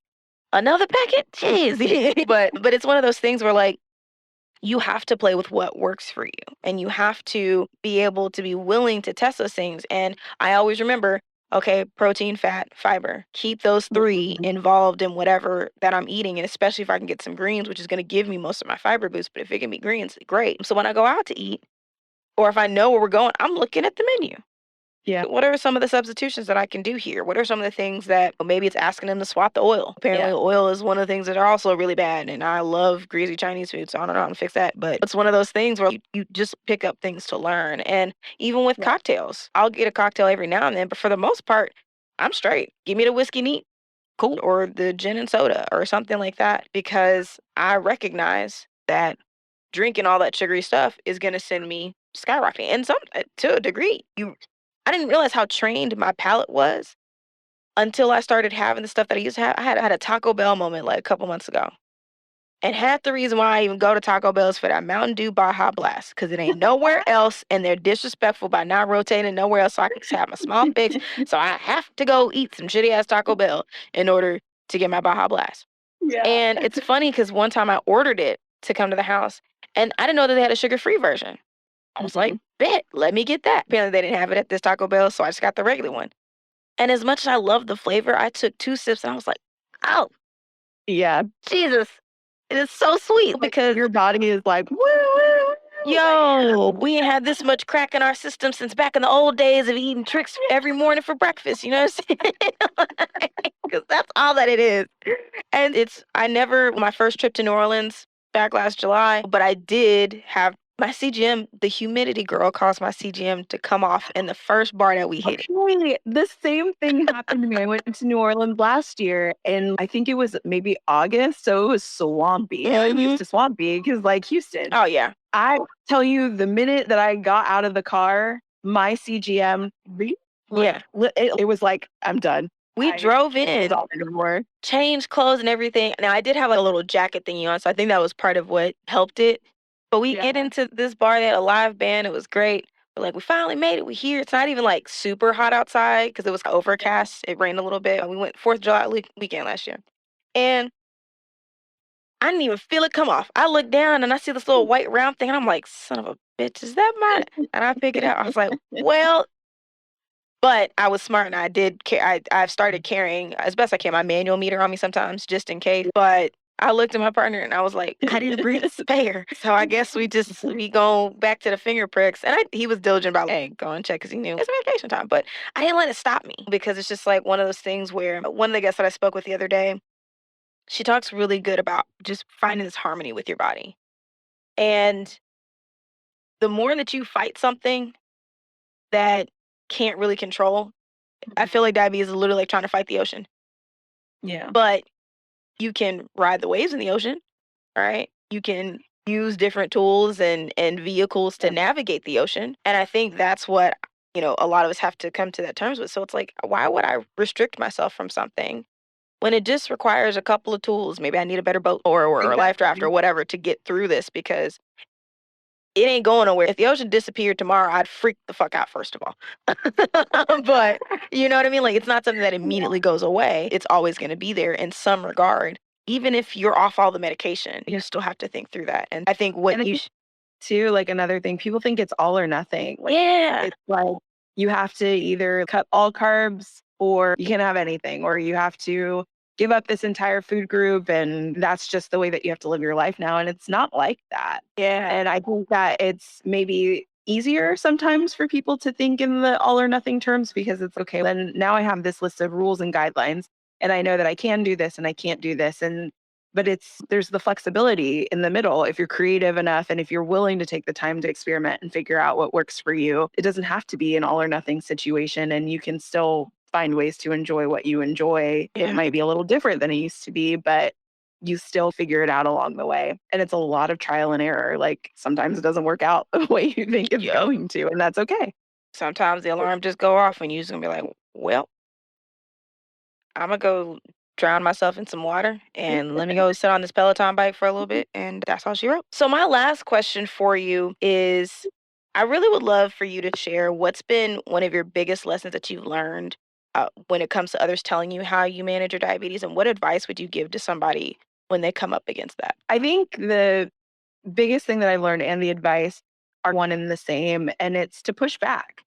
another packet? Jeez. But it's one of those things where like you have to play with what works for you and you have to be able to be willing to test those things. And I always remember, okay, protein, fat, fiber, keep those three Mhm. involved in whatever that I'm eating. And especially if I can get some greens, which is going to give me most of my fiber boost. But if it can be greens, great. So when I go out to eat, or if I know where we're going, I'm looking at the menu. Yeah. What are some of the substitutions that I can do here? What are some of the things that maybe it's asking them to swap the oil? Apparently, Yeah. oil is one of the things that are also really bad. And I love greasy Chinese food, so I don't know how to fix that. But it's one of those things where you just pick up things to learn. And even with Yeah. cocktails, I'll get a cocktail every now and then, but for the most part, I'm straight. Give me the whiskey neat, cool, or the gin and soda or something like that, because I recognize that drinking all that sugary stuff is going to send me skyrocketing. And some to a degree, I didn't realize how trained my palate was until I started having the stuff that I used to have. I had a Taco Bell moment like a couple months ago. And half the reason why I even go to Taco Bell is for that Mountain Dew Baja Blast because it ain't nowhere else and they're disrespectful by not rotating nowhere else so I can just have my small fix. So I have to go eat some shitty ass Taco Bell in order to get my Baja Blast. Yeah. And it's funny because one time I ordered it to come to the house and I didn't know that they had a sugar-free version. I was like, bet, let me get that. Apparently, they didn't have it at this Taco Bell, so I just got the regular one. And as much as I love the flavor, I took 2 sips and I was like, oh, Yeah. Jesus. It is so sweet Like because, your body is like, woo, woo, woo. yo, we ain't had this much crack in our system since back in the old days of eating tricks every morning for breakfast. You know what I'm saying? Because that's all that it is. And I never, my first trip to New Orleans back last July, but I did have my CGM, the humidity girl caused my CGM to come off in the first bar that we hit. Okay, the same thing happened to me. I went to New Orleans last year and I think it was maybe August. So it was swampy. And I'm used to swampy because, like Houston, Oh, yeah. I tell you, the minute that I got out of the car, my CGM, Yeah. it was like, I'm done. We I drove can't in, stop anymore. changed clothes and everything. Now, I did have like a little jacket thingy on, so I think that was part of what helped it. But we get Yeah. into this bar, they had a live band. It was great. We're like, we finally made it. We're here. It's not even like super hot outside because it was overcast. It rained a little bit. We went 4th of July weekend last year. And I didn't even feel it come off. I look down and I see this little white round thing. And I'm like, son of a bitch, is that mine? And I pick it up. I was like, well, but I was smart and I did I've started carrying as best I can my manual meter on me sometimes just in case. But I looked at my partner and I was like, I didn't bring a spare. So I guess we go back to the finger pricks. And he was diligent about, hey, go and check because he knew it's vacation time. But I didn't let it stop me because it's just like one of those things where one of the guests that I spoke with the other day, she talks really good about just finding this harmony with your body. And the more that you fight something that can't really control, I feel like diabetes is literally like trying to fight the ocean. Yeah. But you can ride the waves in the ocean, right? You can use different tools and vehicles to navigate the ocean. And I think that's what, a lot of us have to come to that terms with. So it's like, why would I restrict myself from something when it just requires a couple of tools? Maybe I need a better boat or a life raft or Exactly. whatever to get through this because it ain't going nowhere. If the ocean disappeared tomorrow, I'd freak the fuck out, first of all. But you know what I mean? Like, it's not something that Yeah. immediately goes away. It's always going to be there in some regard. Even if you're off all the medication, you still have to think through that. And I think And what I you, think too, like another thing, people think it's all or nothing. Like yeah, it's like you have to either cut all carbs or you can't have anything, or you have to give up this entire food group and that's just the way that you have to live your life now. And it's not like that. yeah, And I think that it's maybe easier sometimes for people to think in the all or nothing terms because it's okay. Then now I have this list of rules and guidelines and I know that I can do this and I can't do this. And but there's the flexibility in the middle. If you're creative enough and if you're willing to take the time to experiment and figure out what works for you, it doesn't have to be an all or nothing situation and you can still find ways to enjoy what you enjoy. It yeah. might be a little different than it used to be, but you still figure it out along the way. And it's a lot of trial and error. Like sometimes it doesn't work out the way you think it's Yep. going to, and that's okay. Sometimes the alarm just go off and you're just gonna be like, well, I'm gonna go drown myself in some water and let me go sit on this Peloton bike for a little bit. And that's all she wrote. So, my last question for you is, I really would love for you to share what's been one of your biggest lessons that you've learned when it comes to others telling you how you manage your diabetes, and what advice would you give to somebody when they come up against that? I think the biggest thing that I've learned and the advice are one and the same, and it's to push back.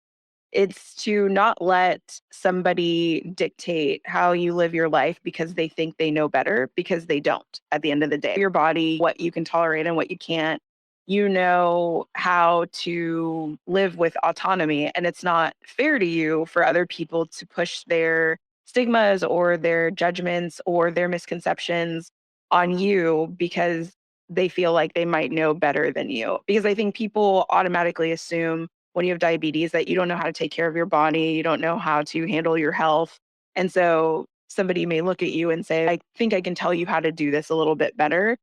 It's to not let somebody dictate how you live your life because they think they know better, because they don't at the end of the day. Your body, what you can tolerate and what you can't. You know how to live with autonomy. And it's not fair to you for other people to push their stigmas or their judgments or their misconceptions on you because they feel like they might know better than you. Because I think people automatically assume when you have diabetes that you don't know how to take care of your body, you don't know how to handle your health. And so somebody may look at you and say, I think I can tell you how to do this a little bit better.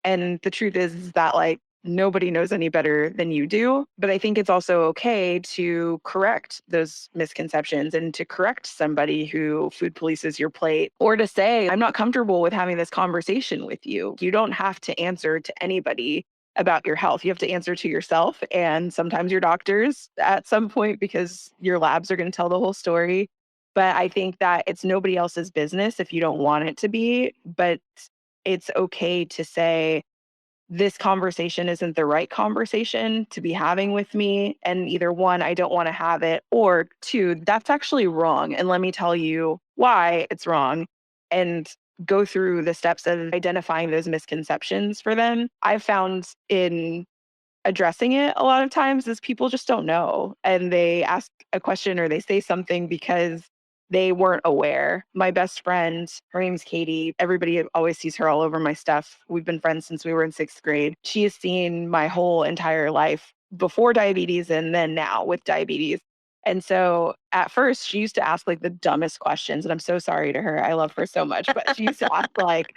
And the truth is that like nobody knows any better than you do. But I think it's also okay to correct those misconceptions and to correct somebody who food polices your plate or to say, I'm not comfortable with having this conversation with you. You don't have to answer to anybody about your health. You have to answer to yourself and sometimes your doctors at some point because your labs are going to tell the whole story. But I think that it's nobody else's business if you don't want it to be. But it's okay to say, this conversation isn't the right conversation to be having with me. And either one, I don't want to have it, or two, that's actually wrong. And let me tell you why it's wrong. And go through the steps of identifying those misconceptions for them. I've found in addressing it a lot of times is people just don't know and they ask a question or they say something because they weren't aware. My best friend, her name's Katie. Everybody always sees her all over my stuff. We've been friends since we were in 6th grade. She has seen my whole entire life before diabetes and then now with diabetes. And so at first she used to ask like the dumbest questions. And I'm so sorry to her. I love her so much. But she used to ask like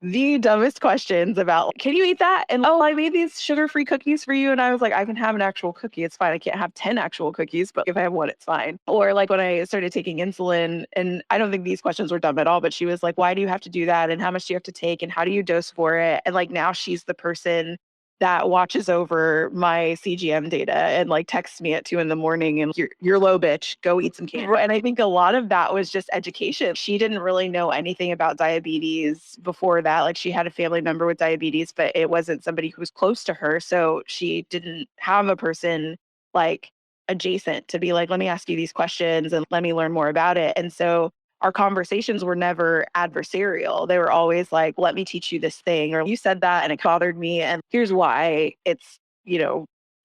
the dumbest questions about, can you eat that? And oh, I made these sugar-free cookies for you. And I was like, I can have an actual cookie. It's fine. I can't have 10 actual cookies, but if I have one, it's fine. Or like when I started taking insulin, and I don't think these questions were dumb at all, but she was like, why do you have to do that? And how much do you have to take? And how do you dose for it? And like now she's the person that watches over my CGM data and like texts me at 2 in the morning and you're low bitch, go eat some candy. And I think a lot of that was just education. She didn't really know anything about diabetes before that. Like she had a family member with diabetes, but it wasn't somebody who was close to her. So she didn't have a person like adjacent to be like, let me ask you these questions and let me learn more about it. And so our conversations were never adversarial. They were always like, let me teach you this thing, or you said that and it bothered me. And here's why it's,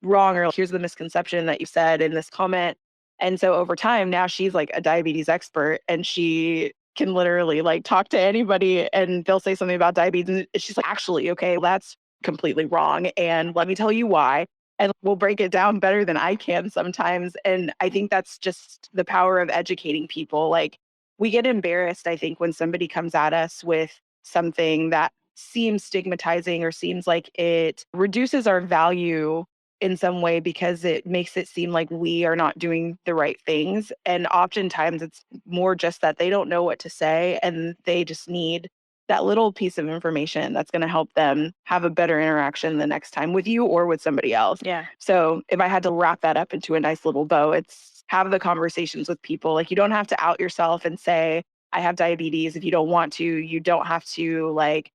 wrong, or here's the misconception that you said in this comment. And so over time, now she's like a diabetes expert and she can literally like talk to anybody and they'll say something about diabetes. And she's like, actually, okay, that's completely wrong. And let me tell you why. And we'll break it down better than I can sometimes. And I think that's just the power of educating people. Like, we get embarrassed, I think, when somebody comes at us with something that seems stigmatizing or seems like it reduces our value in some way because it makes it seem like we are not doing the right things. And oftentimes it's more just that they don't know what to say and they just need that little piece of information that's going to help them have a better interaction the next time with you or with somebody else. Yeah. So if I had to wrap that up into a nice little bow, it's have the conversations with people. Like, you don't have to out yourself and say, I have diabetes. If you don't want to, you don't have to like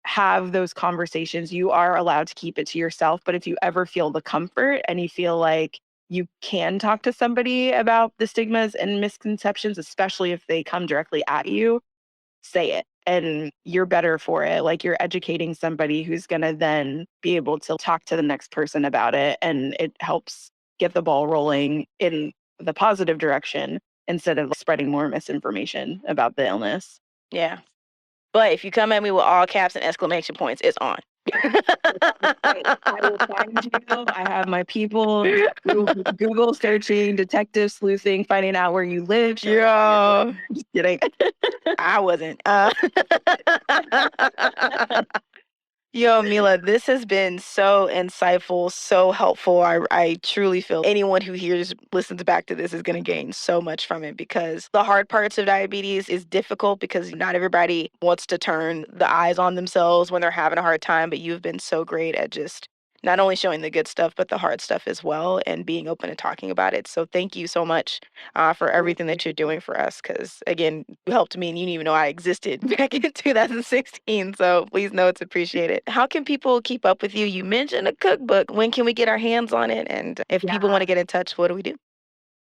have those conversations. You are allowed to keep it to yourself. But if you ever feel the comfort and you feel like you can talk to somebody about the stigmas and misconceptions, especially if they come directly at you, say it. And you're better for it. Like, you're educating somebody who's going to then be able to talk to the next person about it. And it helps get the ball rolling in the positive direction instead of spreading more misinformation about the illness. Yeah. But if you come at me with all caps and exclamation points, it's on. Right. I will find you. I have my people Google searching, detective sleuthing, finding out where you live. Yeah. Just kidding. I wasn't. Yo, Mila, this has been so insightful, so helpful. I truly feel anyone who listens back to this is going to gain so much from it, because the hard parts of diabetes is difficult because not everybody wants to turn the eyes on themselves when they're having a hard time. But you've been so great at just not only showing the good stuff, but the hard stuff as well, and being open and talking about it. So thank you so much for everything that you're doing for us. Because again, you helped me and you didn't even know I existed back in 2016. So please know it's appreciated. How can people keep up with you? You mentioned a cookbook. When can we get our hands on it? And if people want to get in touch, what do we do?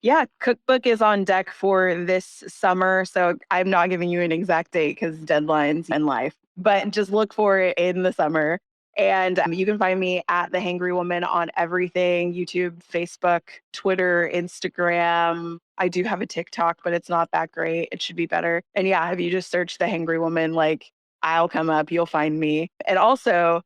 Yeah, cookbook is on deck for this summer. So I'm not giving you an exact date because deadlines and life, but just look for it in the summer. And you can find me at The Hangry Woman on everything: YouTube, Facebook, Twitter, Instagram. I do have a TikTok, but it's not that great. It should be better. And yeah, if you just search The Hangry Woman, like, I'll come up, you'll find me. And also,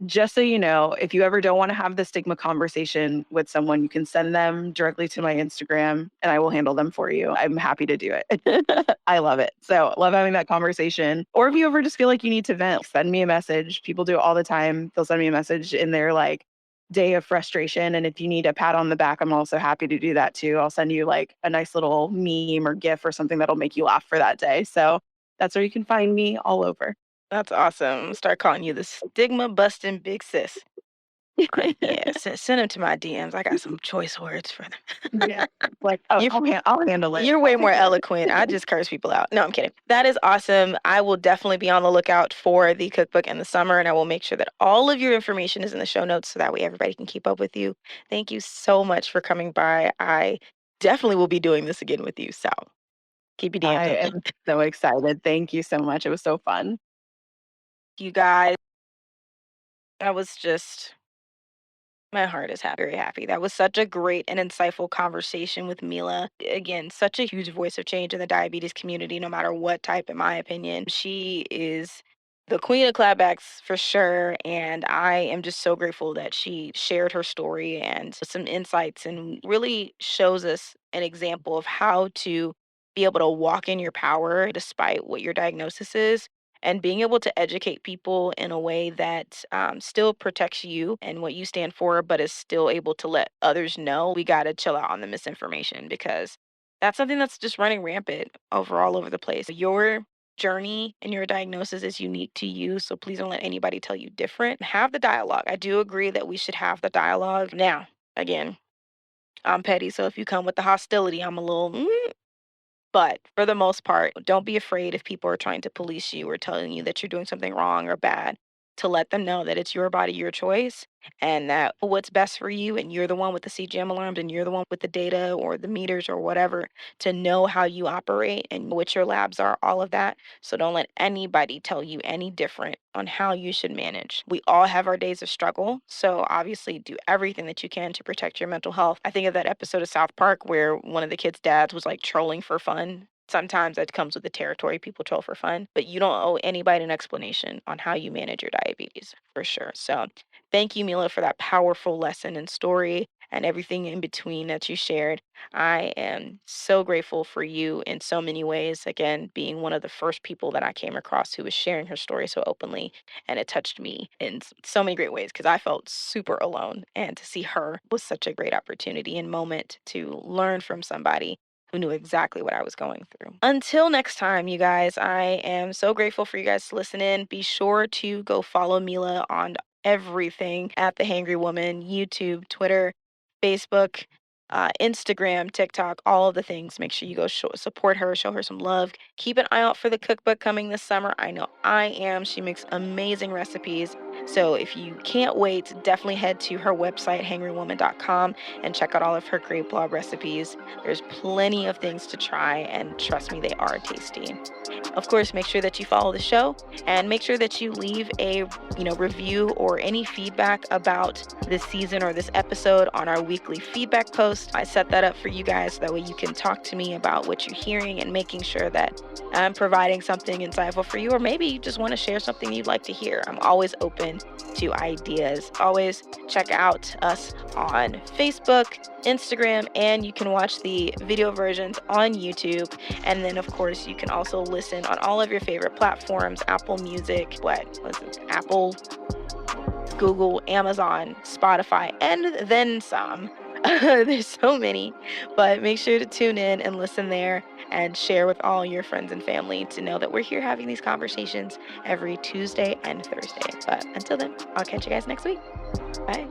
just so you know, if you ever don't want to have the stigma conversation with someone, you can send them directly to my Instagram and I will handle them for you. I'm happy to do it. I love it. So, love having that conversation. Or if you ever just feel like you need to vent, send me a message. People do it all the time. They'll send me a message in their like day of frustration. And if you need a pat on the back, I'm also happy to do that too. I'll send you like a nice little meme or GIF or something that'll make you laugh for that day. So, that's where you can find me all over. That's awesome. Start calling you the stigma busting big sis. Yeah, send them to my DMs. I got some choice words for them. Yeah. Like, oh, You I'll handle it. You're I'll way take more care of eloquent. I it. just curse people out. No, I'm kidding. That is awesome. I will definitely be on the lookout for the cookbook in the summer, and I will make sure that all of your information is in the show notes so that way everybody can keep up with you. Thank you so much for coming by. I definitely will be doing this again with you. So keep your DMs I open. am so excited. Thank you so much. It was so fun. You guys, that was just my heart is happy, very happy. That was such a great and insightful conversation with Mila. Again, such a huge voice of change in the diabetes community, no matter what type, in my opinion. She is the queen of clapbacks for sure. And I am just so grateful that she shared her story and some insights and really shows us an example of how to be able to walk in your power despite what your diagnosis is, and being able to educate people in a way that still protects you and what you stand for, but is still able to let others know we got to chill out on the misinformation, because that's something that's just running rampant all over the place. Your journey and your diagnosis is unique to you, so please don't let anybody tell you different. Have the dialogue. I do agree that we should have the dialogue. Now, again, I'm petty, so if you come with the hostility, I'm a little, but for the most part, don't be afraid if people are trying to police you or telling you that you're doing something wrong or bad, to let them know that it's your body, your choice, and that what's best for you. And you're the one with the CGM alarms, and you're the one with the data or the meters or whatever to know how you operate and what your labs are, all of that. So don't let anybody tell you any different on how you should manage. We all have our days of struggle. So obviously, do everything that you can to protect your mental health. I think of that episode of South Park where one of the kids' dads was like trolling for fun. Sometimes that comes with the territory. People troll for fun, but you don't owe anybody an explanation on how you manage your diabetes, for sure. So thank you, Mila, for that powerful lesson and story and everything in between that you shared. I am so grateful for you in so many ways. Again, being one of the first people that I came across who was sharing her story so openly, and it touched me in so many great ways because I felt super alone. And to see her was such a great opportunity and moment to learn from somebody who knew exactly what I was going through. Until next time, you guys, I am so grateful for you guys to listen in. Be sure to go follow Mila on everything at The Hangry Woman, YouTube, Twitter, Facebook, Instagram, TikTok, all of the things. Make sure you go support her, show her some love. Keep an eye out for the cookbook coming this summer. I know I am. She makes amazing recipes. So if you can't wait, definitely head to her website, hangrywoman.com, and check out all of her great blog recipes. There's plenty of things to try, and trust me, they are tasty. Of course, make sure that you follow the show and make sure that you leave a review or any feedback about this season or this episode on our weekly feedback post. I set that up for you guys so that way you can talk to me about what you're hearing and making sure that I'm providing something insightful for you, or maybe you just want to share something you'd like to hear. I'm always open to ideas. Always check out us on Facebook, Instagram, and you can watch the video versions on YouTube. And then, of course, you can also listen on all of your favorite platforms: Apple Music, Apple, Google, Amazon, Spotify, and then some. There's so many, but make sure to tune in and listen there and share with all your friends and family to know that we're here having these conversations every Tuesday and Thursday. But until then, I'll catch you guys next week. Bye.